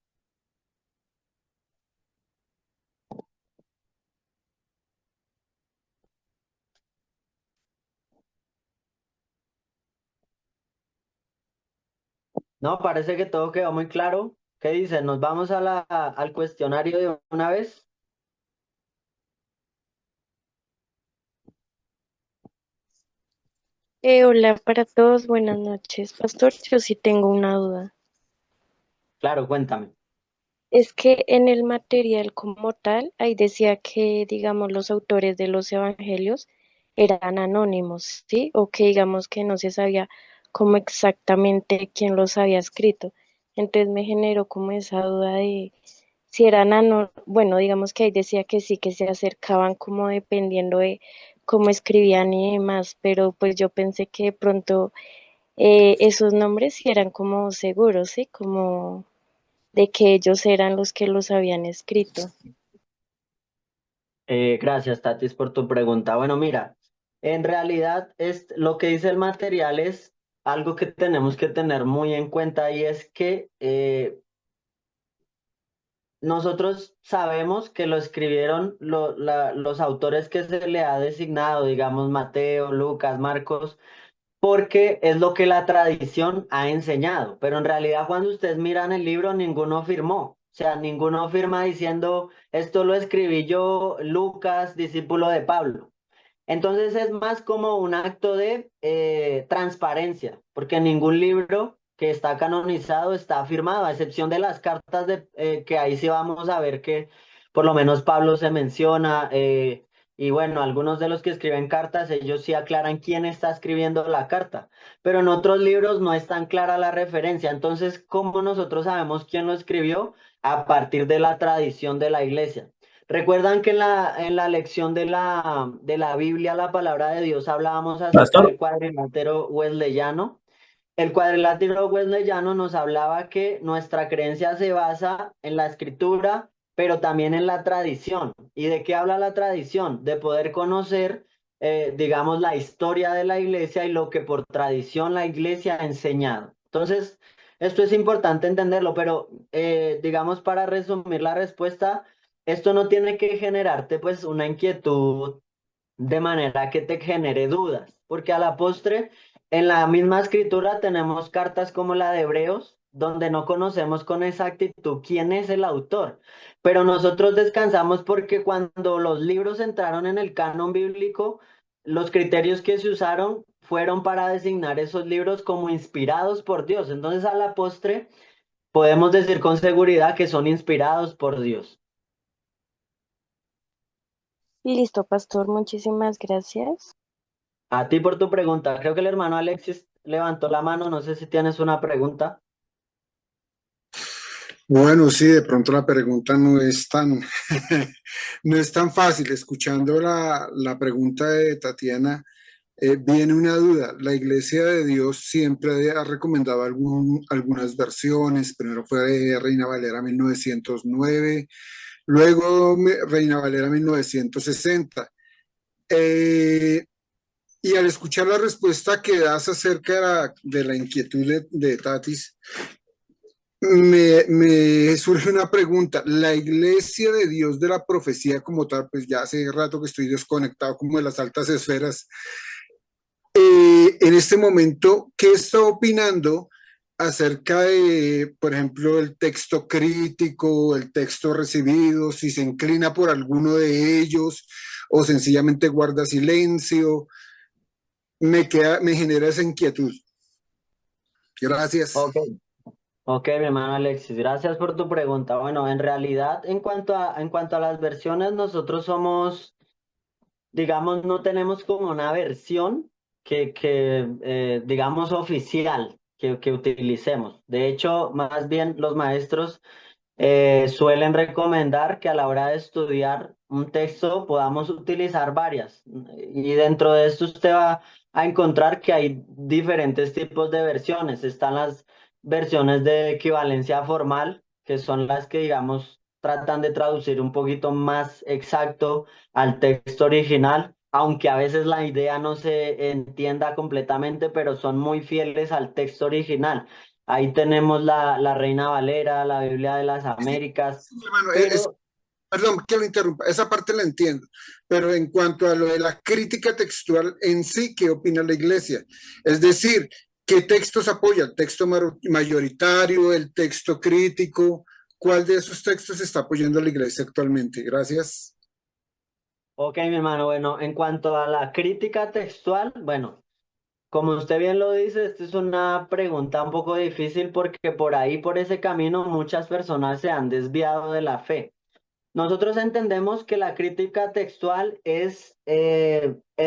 A: No, parece que todo quedó muy claro. ¿Qué dice? ¿Nos vamos a al cuestionario de una vez?
I: Hola para todos, buenas noches. Pastor, yo sí tengo una duda.
A: Claro, cuéntame.
I: Es que en el material como tal, ahí decía que, digamos, los autores de los evangelios eran anónimos, ¿sí? O que digamos que no se sabía cómo exactamente quién los había escrito. Entonces me generó como esa duda de si eran anónimos, bueno, digamos que ahí decía que sí, que se acercaban como dependiendo de cómo escribían y demás, pero pues yo pensé que de pronto esos nombres sí eran como seguros, ¿sí? Como de que ellos eran los que los habían escrito.
A: Gracias, Tatis, por tu pregunta. Bueno, mira, en realidad lo que dice el material es algo que tenemos que tener muy en cuenta y es que nosotros sabemos que lo escribieron los autores que se le ha designado, digamos Mateo, Lucas, Marcos, porque es lo que la tradición ha enseñado. Pero en realidad cuando ustedes miran el libro, ninguno firmó. O sea, ninguno firma diciendo, esto lo escribí yo, Lucas, discípulo de Pablo. Entonces es más como un acto de transparencia, porque ningún libro que está canonizado está firmado, a excepción de las cartas que ahí sí vamos a ver que por lo menos Pablo se menciona, y bueno, algunos de los que escriben cartas, ellos sí aclaran quién está escribiendo la carta, pero en otros libros no es tan clara la referencia. Entonces, ¿cómo nosotros sabemos quién lo escribió? A partir de la tradición de la iglesia. ¿Recuerdan que en la lección de la Biblia, la palabra de Dios, hablábamos acerca
J: Pastor,
A: del cuadrilátero wesleyano? El cuadrilátero wesleyano nos hablaba que nuestra creencia se basa en la escritura, pero también en la tradición. ¿Y de qué habla la tradición? De poder conocer, digamos, la historia de la iglesia y lo que por tradición la iglesia ha enseñado. Entonces, esto es importante entenderlo, pero digamos, para resumir la respuesta, esto no tiene que generarte pues una inquietud de manera que te genere dudas, porque a la postre En la misma escritura tenemos cartas como la de Hebreos, donde no conocemos con exactitud quién es el autor, pero nosotros descansamos porque cuando los libros entraron en el canon bíblico, los criterios que se usaron fueron para designar esos libros como inspirados por Dios. Entonces, a la postre, podemos decir con seguridad que son inspirados por Dios.
I: Listo, pastor, muchísimas gracias.
A: A ti por tu pregunta. Creo que el hermano Alexis levantó la mano. No sé si tienes una pregunta.
C: Bueno, sí, de pronto la pregunta no es tan, no es tan fácil. Escuchando la pregunta de Tatiana, viene una duda. La Iglesia de Dios siempre ha recomendado algunas versiones. Primero fue Reina Valera 1909, luego Reina Valera 1960. Eh, y al escuchar la respuesta que das acerca de la inquietud de Tatis, me surge una pregunta. La Iglesia de Dios de la profecía como tal, pues ya hace rato que estoy desconectado como de las altas esferas. En este momento, ¿qué está opinando acerca de, por ejemplo, el texto crítico, el texto recibido, si se inclina por alguno de ellos o sencillamente guarda silencio? Me genera esa inquietud. Gracias.
A: Ok. Ok, mi hermano Alexis, gracias por tu pregunta. Bueno, en realidad, en cuanto a las versiones, nosotros somos, digamos, no tenemos como una versión digamos, oficial que utilicemos. De hecho, más bien los maestros suelen recomendar que a la hora de estudiar un texto podamos utilizar varias. Y dentro de esto usted va a encontrar que hay diferentes tipos de versiones. Están las versiones de equivalencia formal, que son las que, digamos, tratan de traducir un poquito más exacto al texto original, aunque a veces la idea no se entienda completamente, pero son muy fieles al texto original. Ahí tenemos la Reina Valera, la Biblia de las
C: Sí,
A: Américas,
C: sí, hermano,
A: pero
C: perdón que lo interrumpa, esa parte la entiendo, pero en cuanto a lo de la crítica textual en sí, ¿qué opina la Iglesia? Es decir, ¿qué textos apoya? ¿El texto mayoritario, el texto crítico? ¿Cuál de esos textos está apoyando la Iglesia actualmente? Gracias.
A: ok, mi hermano, bueno, en cuanto a la crítica textual, bueno, como usted bien lo dice, esta es una pregunta un poco difícil porque por ahí, por ese camino, muchas personas se han desviado de la fe. Nosotros entendemos que la crítica textual es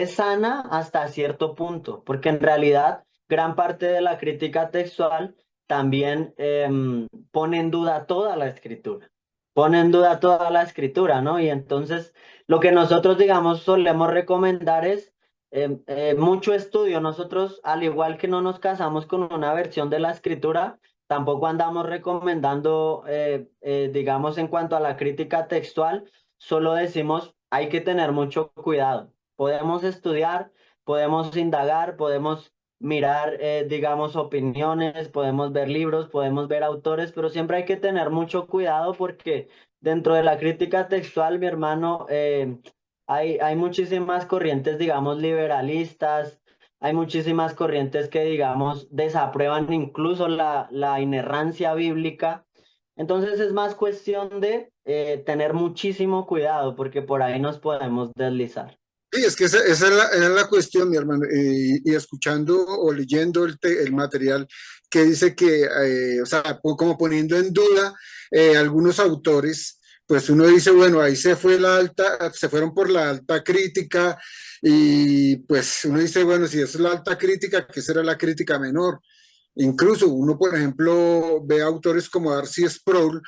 A: sana hasta cierto punto, porque en realidad gran parte de la crítica textual también pone en duda toda la escritura, pone en duda toda la escritura, ¿no? Y entonces lo que nosotros, digamos, solemos recomendar es mucho estudio. Nosotros, al igual que no nos casamos con una versión de la escritura, tampoco andamos recomendando, digamos, en cuanto a la crítica textual, solo decimos hay que tener mucho cuidado. Podemos estudiar, podemos indagar, podemos mirar, digamos, opiniones, podemos ver libros, podemos ver autores, pero siempre hay que tener mucho cuidado porque dentro de la crítica textual, mi hermano, hay muchísimas corrientes, digamos, liberalistas, hay muchísimas corrientes que, digamos, desaprueban incluso la inerrancia bíblica. Entonces es más cuestión de tener muchísimo cuidado porque por ahí nos podemos deslizar.
C: Sí, es que esa es la cuestión, mi hermano. Y escuchando o leyendo el material que dice que, o sea, como poniendo en duda algunos autores, pues uno dice, bueno, ahí se fueron por la alta crítica y pues uno dice, bueno, si esa es la alta crítica, ¿qué será la crítica menor? Incluso uno, por ejemplo, ve autores como Darcy Sproul,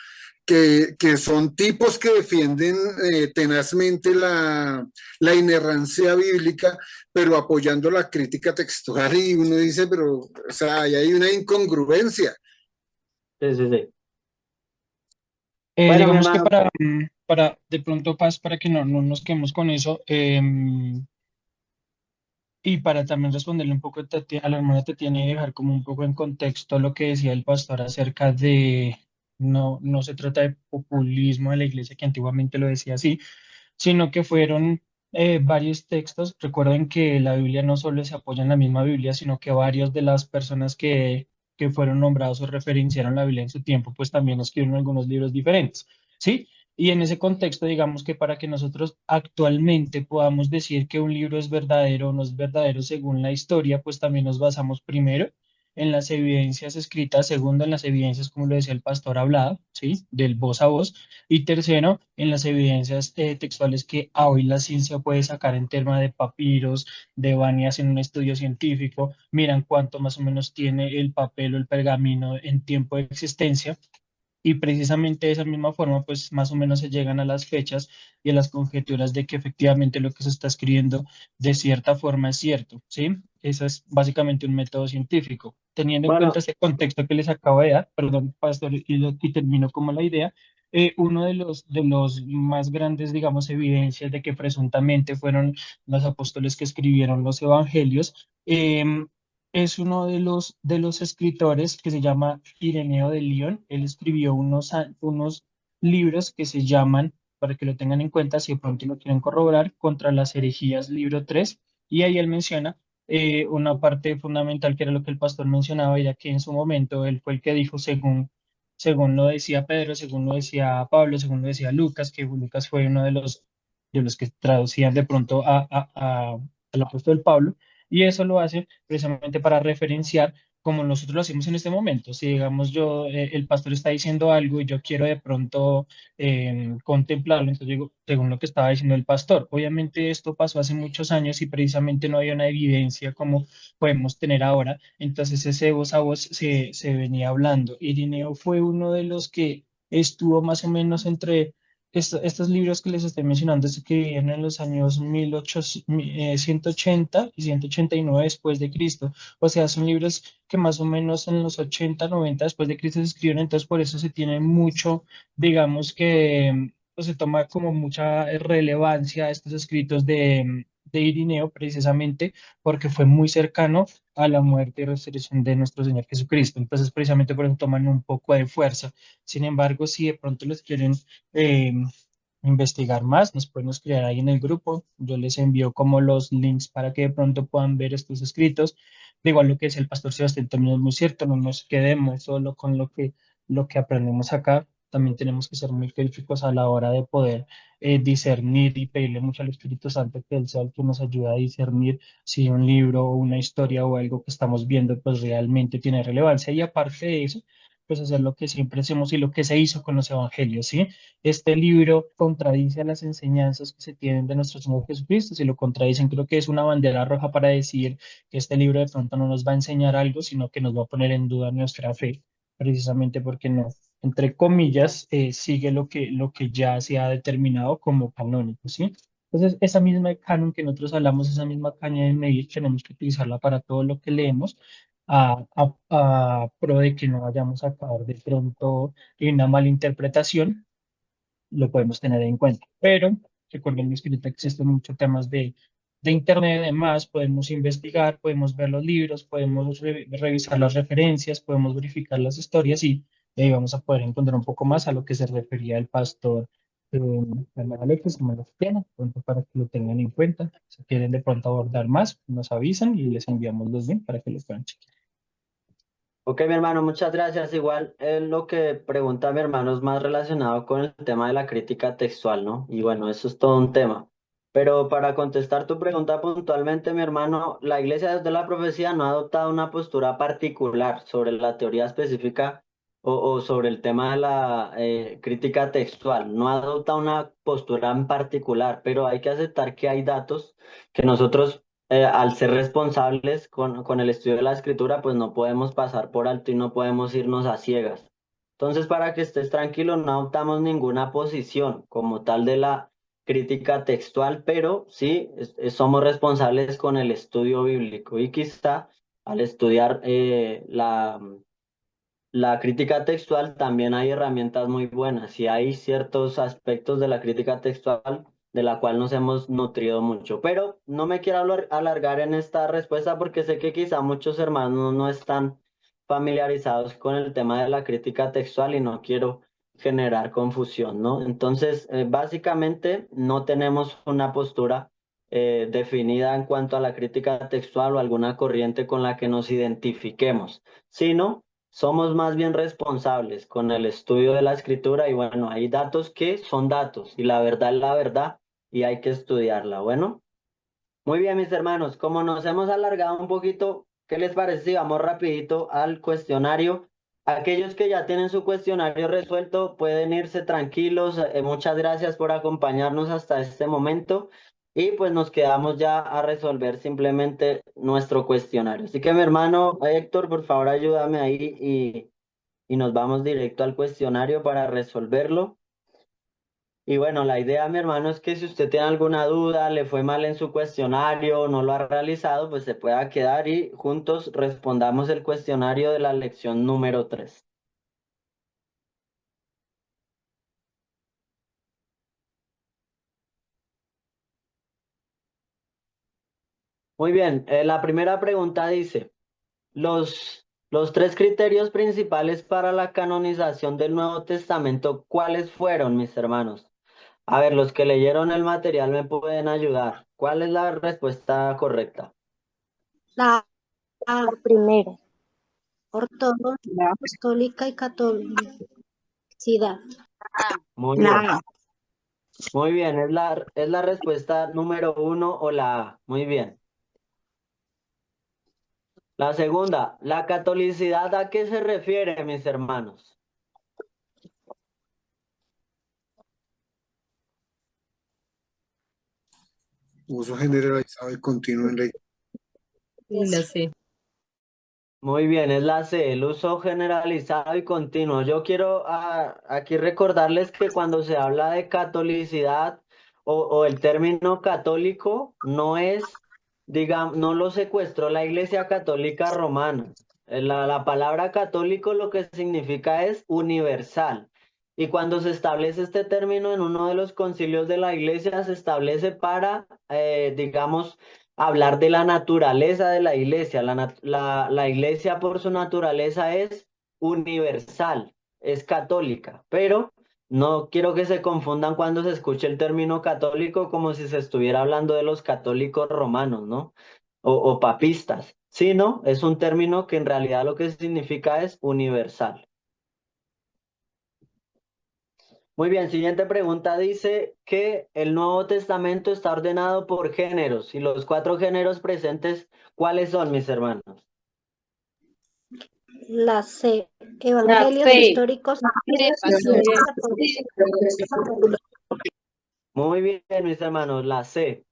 C: que son tipos que defienden tenazmente la inerrancia bíblica, pero apoyando la crítica textual y uno dice, pero, o sea, ahí hay una incongruencia.
A: Sí, sí, sí. Bueno, mi
F: Digamos que
A: hermano,
F: para de pronto, Paz, para que no nos quedemos con eso, y para también responderle un poco a a la hermana Tatiana y dejar como un poco en contexto lo que decía el pastor acerca de, no se trata de populismo de la iglesia, que antiguamente lo decía así, sino que fueron varios textos. Recuerden que la Biblia no solo se apoya en la misma Biblia, sino que varios de las personas que fueron nombrados o referenciaron la Biblia en su tiempo, pues también escribieron algunos libros diferentes, ¿sí? Y en ese contexto, digamos que para que nosotros actualmente podamos decir que un libro es verdadero o no es verdadero según la historia, pues también nos basamos primero en las evidencias escritas, segundo en las evidencias, como lo decía el pastor hablado, ¿sí? Del voz a voz. Y tercero, en las evidencias textuales que hoy la ciencia puede sacar en tema de papiros, de Bani en un estudio científico, miran cuánto más o menos tiene el papel o el pergamino en tiempo de existencia y precisamente de esa misma forma, pues más o menos se llegan a las fechas y a las conjeturas de que efectivamente lo que se está escribiendo de cierta forma es cierto, ¿sí? Eso es básicamente un método científico. Teniendo en cuenta
A: Bueno,
F: ese contexto que les acabo de dar, perdón, Pastor, y termino como la idea, uno de los más grandes, digamos, evidencias de que presuntamente fueron los apóstoles que escribieron los evangelios, es uno de los escritores que se llama Ireneo de León. Él escribió unos libros que se llaman, para que lo tengan en cuenta, si de pronto lo quieren corroborar, Contra las herejías, libro 3. Y ahí él menciona una parte fundamental que era lo que el pastor mencionaba, ya que en su momento él fue el que dijo, según lo decía Pedro, según lo decía Pablo, según lo decía Lucas, que Lucas fue uno de los que traducían de pronto al apóstol Pablo, y eso lo hace precisamente para referenciar como nosotros lo hacemos en este momento. Si digamos yo, el pastor está diciendo algo y yo quiero de pronto contemplarlo, entonces digo, según lo que estaba diciendo el pastor, obviamente esto pasó hace muchos años y precisamente no había una evidencia como podemos tener ahora, entonces ese voz a voz se venía hablando. Irineo fue uno de los que estuvo más o menos entre estos libros que les estoy mencionando se escribieron en los años 180 y 189 después de Cristo. O sea, son libros que más o menos en los 80, 90 después de Cristo se escribieron, entonces por eso se tiene mucho, digamos que pues, se toma como mucha relevancia estos escritos de Irineo, precisamente porque fue muy cercano a la muerte y resurrección de nuestro Señor Jesucristo. Entonces, precisamente por eso toman un poco de fuerza. Sin embargo, si de pronto les quieren eh, investigar más, nos pueden escribir ahí en el grupo. Yo les envío como los links para que de pronto puedan ver estos escritos. De igual lo que es el pastor Sebastián también es muy cierto, no nos quedemos solo con lo que aprendemos acá. También tenemos que ser muy críticos a la hora de poder discernir y pedirle mucho al Espíritu Santo que Él sea el que nos ayude a discernir si un libro o una historia o algo que estamos viendo pues realmente tiene relevancia. Y aparte de eso, pues hacer lo que siempre hacemos y lo que se hizo con los evangelios, ¿sí? Este libro contradice a las enseñanzas que se tienen de nuestro Señor Jesucristo. Si lo contradicen, creo que es una bandera roja para decir que este libro de pronto no nos va a enseñar algo, sino que nos va a poner en duda nuestra fe, precisamente porque no, entre comillas, sigue lo que ya se ha determinado como canónico, ¿sí? Entonces, esa misma canon que nosotros hablamos, esa misma caña de medir, tenemos que utilizarla para todo lo que leemos, a pro de que no vayamos a caer de pronto en una mala interpretación, lo podemos tener en cuenta. Pero recuerden que ahorita existen muchos temas de internet y demás, podemos investigar, podemos ver los libros, podemos revisar las referencias, podemos verificar las historias y vamos a poder encontrar un poco más a lo que se refería el pastor hermano Alexis, si me lo tienen, pronto para que lo tengan en cuenta. Si quieren de pronto abordar más, nos avisan y les enviamos los links para que los puedan chequear.
A: ok, mi hermano, muchas gracias. Igual lo que pregunta mi hermano es más relacionado con el tema de la crítica textual, ¿no? Y bueno, eso es todo un tema. Pero para contestar tu pregunta puntualmente, mi hermano, la Iglesia desde la profecía no ha adoptado una postura particular sobre la teoría específica o sobre el tema de la crítica textual. No ha adoptado una postura en particular, pero hay que aceptar que hay datos que nosotros al ser responsables con el estudio de la escritura, pues no podemos pasar por alto y no podemos irnos a ciegas. Entonces, para que estés tranquilo, no adoptamos ninguna posición como tal de la crítica textual, pero sí somos responsables con el estudio bíblico y quizá al estudiar la crítica textual también hay herramientas muy buenas y hay ciertos aspectos de la crítica textual de la cual nos hemos nutrido mucho. Pero no me quiero alargar en esta respuesta porque sé que quizá muchos hermanos no están familiarizados con el tema de la crítica textual y no quiero generar confusión, ¿no? Entonces, básicamente no tenemos una postura definida en cuanto a la crítica textual o alguna corriente con la que nos identifiquemos, sino somos más bien responsables con el estudio de la escritura y bueno, hay datos que son datos y la verdad es la verdad y hay que estudiarla. Bueno, muy bien mis hermanos, como nos hemos alargado un poquito, ¿qué les parece si vamos rapidito al cuestionario? Aquellos que ya tienen su cuestionario resuelto pueden irse tranquilos. Muchas gracias por acompañarnos hasta este momento y pues nos quedamos ya a resolver simplemente nuestro cuestionario. Así que mi hermano Héctor, por favor ayúdame ahí y nos vamos directo al cuestionario para resolverlo. Y bueno, la idea, mi hermano, es que si usted tiene alguna duda, le fue mal en su cuestionario, no lo ha realizado, pues se pueda quedar y juntos respondamos el cuestionario de la lección número 3. Muy bien, la primera pregunta dice, los tres criterios principales para la canonización del Nuevo Testamento, ¿cuáles fueron, mis hermanos? A ver, los que leyeron el material me pueden ayudar. ¿Cuál es la respuesta correcta?
D: La A,
I: Primero,
D: ortodoxa, apostólica y catolicidad.
A: Muy
G: La
A: bien.
G: A.
A: Muy bien, es la respuesta número 1 o la A. Muy bien. La segunda, ¿la catolicidad a qué se refiere, mis hermanos?
C: Uso generalizado y continuo en la
E: Y la C.
A: Muy bien, es la C, el uso generalizado y continuo. Yo quiero aquí recordarles que cuando se habla de catolicidad o el término católico, no es, digamos, no lo secuestró la Iglesia Católica Romana. La palabra católico lo que significa es universal. Y cuando se establece este término en uno de los concilios de la Iglesia, se establece para, digamos, hablar de la naturaleza de la iglesia. La iglesia por su naturaleza es universal, es católica, pero no quiero que se confundan cuando se escuche el término católico como si se estuviera hablando de los católicos romanos, ¿no? O papistas, sino es un término que en realidad lo que significa es universal. Muy bien, siguiente pregunta dice que el Nuevo Testamento está ordenado por géneros y los 4 géneros presentes, ¿cuáles son, mis hermanos?
D: La C, evangelios históricos,
A: Muy bien, mis hermanos, la C.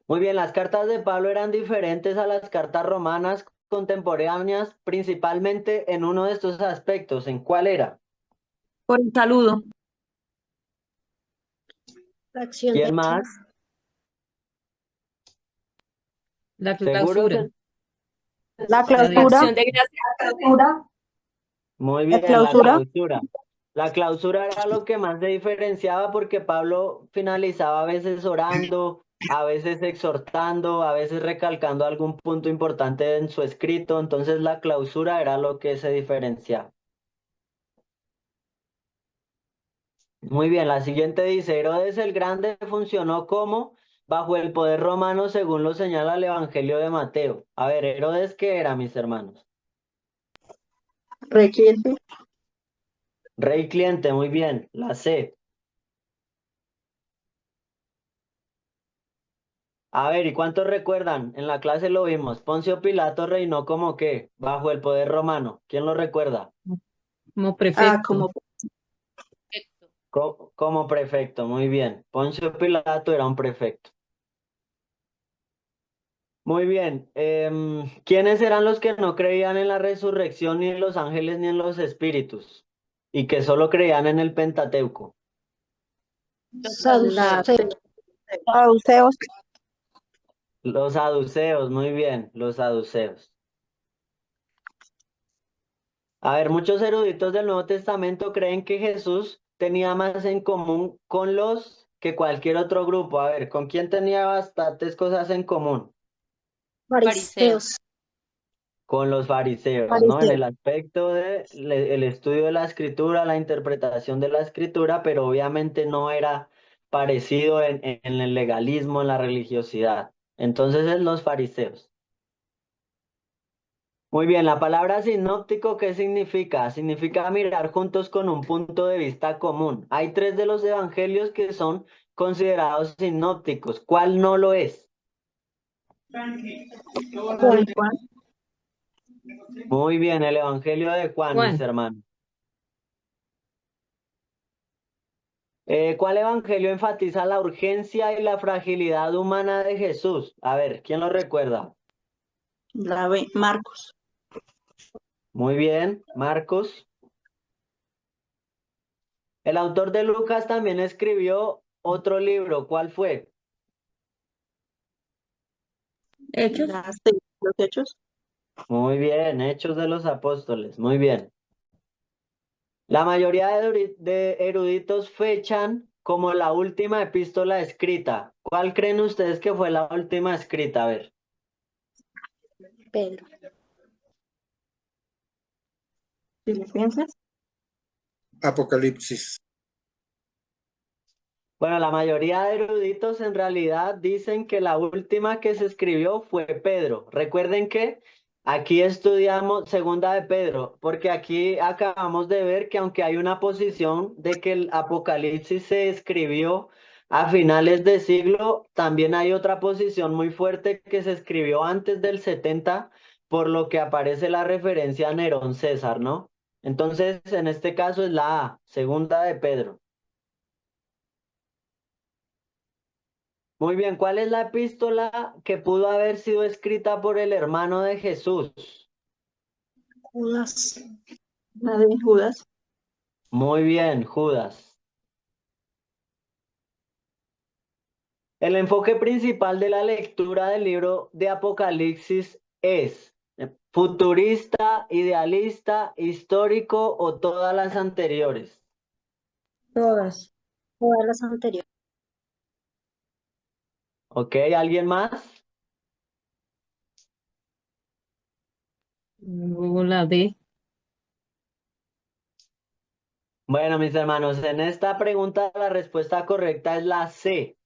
A: Muy bien, las cartas de Pablo eran diferentes a las cartas romanas contemporáneas, principalmente en uno de estos aspectos. ¿En cuál era?
G: Por el saludo.
D: la acción
A: ¿Quién
D: de
A: más?
E: La
A: ¿Seguro
E: clausura.
G: La clausura.
E: La de
A: Muy
G: La
A: bien, la
G: clausura.
A: clausura. La clausura era lo que más se diferenciaba porque Pablo finalizaba a veces orando, a veces exhortando, a veces recalcando algún punto importante en su escrito. Entonces la clausura era lo que se diferenciaba. Muy bien, la siguiente dice, Herodes el Grande funcionó como bajo el poder romano según lo señala el Evangelio de Mateo. A ver, Herodes, ¿qué era, mis hermanos?
D: Rey cliente.
A: Rey cliente, muy bien, la C. A ver, ¿y cuántos recuerdan? En la clase lo vimos. Poncio Pilato reinó como qué, bajo el poder romano. ¿Quién lo recuerda?
E: como prefecto.
A: Como prefecto, muy bien. Poncio Pilato era un prefecto. Muy bien. ¿Quiénes eran los que no creían en la resurrección ni en los ángeles ni en los espíritus? Y que solo creían en el Pentateuco.
D: Saduceos.
G: Saduceos.
A: Los saduceos, muy bien, los saduceos. A ver, muchos eruditos del Nuevo Testamento creen que Jesús tenía más en común con los que cualquier otro grupo. A ver, ¿con quién tenía bastantes cosas en común?
D: Fariseos.
A: Con los fariseos, ¿no? En el aspecto de el estudio de la escritura, la interpretación de la escritura, pero obviamente no era parecido en el legalismo, en la religiosidad. Entonces es los fariseos. Muy bien, la palabra sinóptico, ¿qué significa? Significa mirar juntos con un punto de vista común. Hay 3 de los evangelios que son considerados sinópticos. ¿Cuál no lo es?
D: Juan.
A: Muy bien, el evangelio de Juan, mis hermanos. ¿Cuál evangelio enfatiza la urgencia y la fragilidad humana de Jesús? A ver, ¿quién lo recuerda?
J: Marcos.
A: Muy bien, Marcos. El autor de Lucas también escribió otro libro. ¿Cuál fue?
J: Hechos. Los Hechos.
A: Muy bien, Hechos de los Apóstoles. Muy bien. La mayoría de eruditos fechan como la última epístola escrita. ¿Cuál creen ustedes que fue la última escrita? A ver.
D: Pedro.
J: Filipenses.
C: Apocalipsis.
A: Bueno, la mayoría de eruditos en realidad dicen que la última que se escribió fue Pedro. Recuerden que aquí estudiamos segunda de Pedro, porque aquí acabamos de ver que aunque hay una posición de que el Apocalipsis se escribió a finales de siglo, también hay otra posición muy fuerte que se escribió antes del 70, por lo que aparece la referencia a Nerón César, ¿no? Entonces, en este caso es la A, segunda de Pedro. Muy bien, ¿cuál es la epístola que pudo haber sido escrita por el hermano de Jesús?
D: Judas.
J: La de Judas.
A: Muy bien, Judas. El enfoque principal de la lectura del libro de Apocalipsis es futurista, idealista, histórico o todas las anteriores.
D: Todas. Todas las anteriores.
A: ¿Ok? ¿Alguien más?
E: La D.
A: Bueno, mis hermanos, en esta pregunta la respuesta correcta es la C.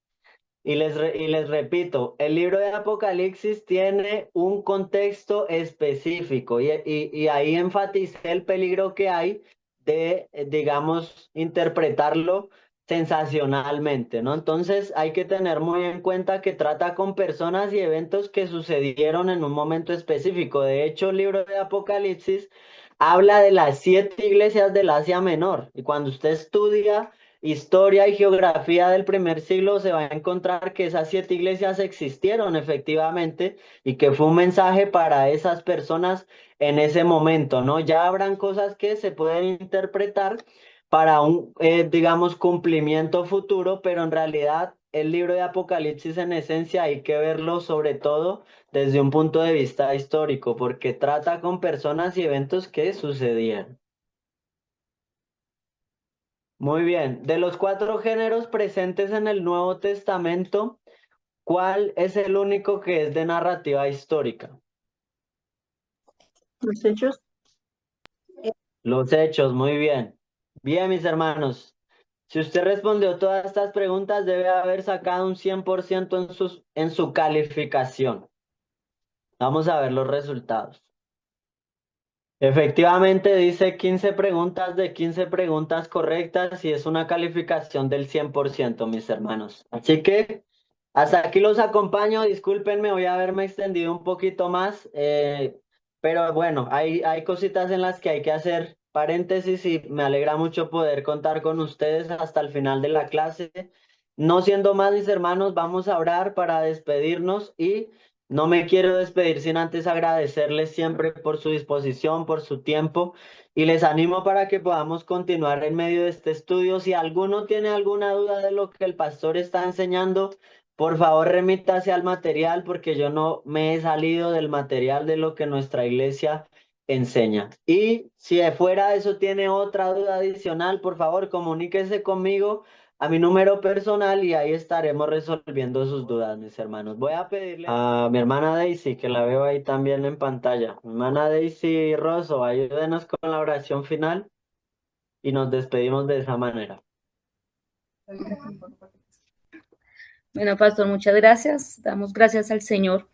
A: Y les repito, el libro de Apocalipsis tiene un contexto específico y ahí enfaticé el peligro que hay de, digamos, interpretarlo sensacionalmente, ¿no? Entonces hay que tener muy en cuenta que trata con personas y eventos que sucedieron en un momento específico. De hecho, el libro de Apocalipsis habla de las 7 iglesias del Asia Menor y cuando usted estudia historia y geografía del primer siglo, se va a encontrar que esas 7 iglesias existieron efectivamente y que fue un mensaje para esas personas en ese momento, ¿no? Ya habrán cosas que se pueden interpretar para un, digamos, cumplimiento futuro, pero en realidad el libro de Apocalipsis en esencia hay que verlo sobre todo desde un punto de vista histórico, porque trata con personas y eventos que sucedieron. Muy bien. De los 4 géneros presentes en el Nuevo Testamento, ¿cuál es el único que es de narrativa histórica?
J: Los Hechos.
A: Los hechos, muy bien. Bien, mis hermanos. Si usted respondió todas estas preguntas, debe haber sacado un 100% en su calificación. Vamos a ver los resultados. Efectivamente dice 15 preguntas de 15 preguntas correctas y es una calificación del 100%, mis hermanos. Así que hasta aquí los acompaño. Discúlpenme, voy a haberme extendido un poquito más, pero bueno, hay cositas en las que hay que hacer paréntesis y me alegra mucho poder contar con ustedes hasta el final de la clase. No siendo más, mis hermanos, vamos a orar para despedirnos y no me quiero despedir sin antes agradecerles siempre por su disposición, por su tiempo y les animo para que podamos continuar en medio de este estudio. Si alguno tiene alguna duda de lo que el pastor está enseñando, por favor remítase al material porque yo no me he salido del material de lo que nuestra iglesia enseña. Y si de fuera de eso tiene otra duda adicional, por favor comuníquese conmigo a mi número personal y ahí estaremos resolviendo sus dudas, mis hermanos. Voy a pedirle a mi hermana Daisy, que la veo ahí también en pantalla. Mi hermana Daisy Rosso, ayúdenos con la oración final y nos despedimos de esa manera.
K: Bueno, pastor, muchas gracias. Damos gracias al Señor.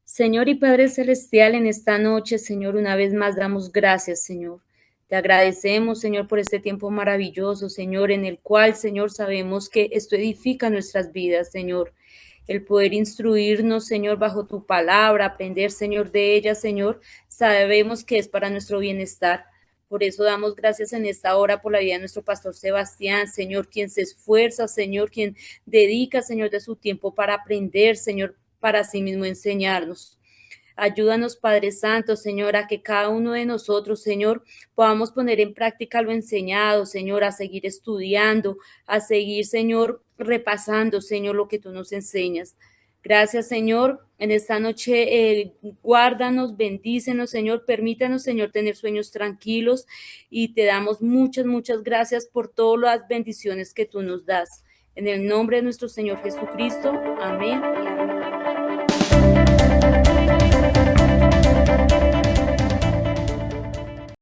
K: Señor y Padre Celestial, en esta noche, Señor, una vez más damos gracias, Señor. Te agradecemos, Señor, por este tiempo maravilloso, Señor, en el cual, Señor, sabemos que esto edifica nuestras vidas, Señor. El poder instruirnos, Señor, bajo tu palabra, aprender, Señor, de ella, Señor, sabemos que es para nuestro bienestar. Por eso damos gracias en esta hora por la vida de nuestro pastor Sebastián, Señor, quien se esfuerza, Señor, quien dedica, Señor, de su tiempo para aprender, Señor, para sí mismo enseñarnos. Ayúdanos, Padre Santo, Señor, a que cada uno de nosotros, Señor, podamos poner en práctica lo enseñado, Señor, a seguir estudiando, a seguir, Señor, repasando, Señor, lo que tú nos enseñas. Gracias, Señor. En esta noche, guárdanos, bendícenos, Señor. Permítanos, Señor, tener sueños tranquilos y te damos muchas, muchas gracias por todas las bendiciones que tú nos das. En el nombre de nuestro Señor Jesucristo. Amén.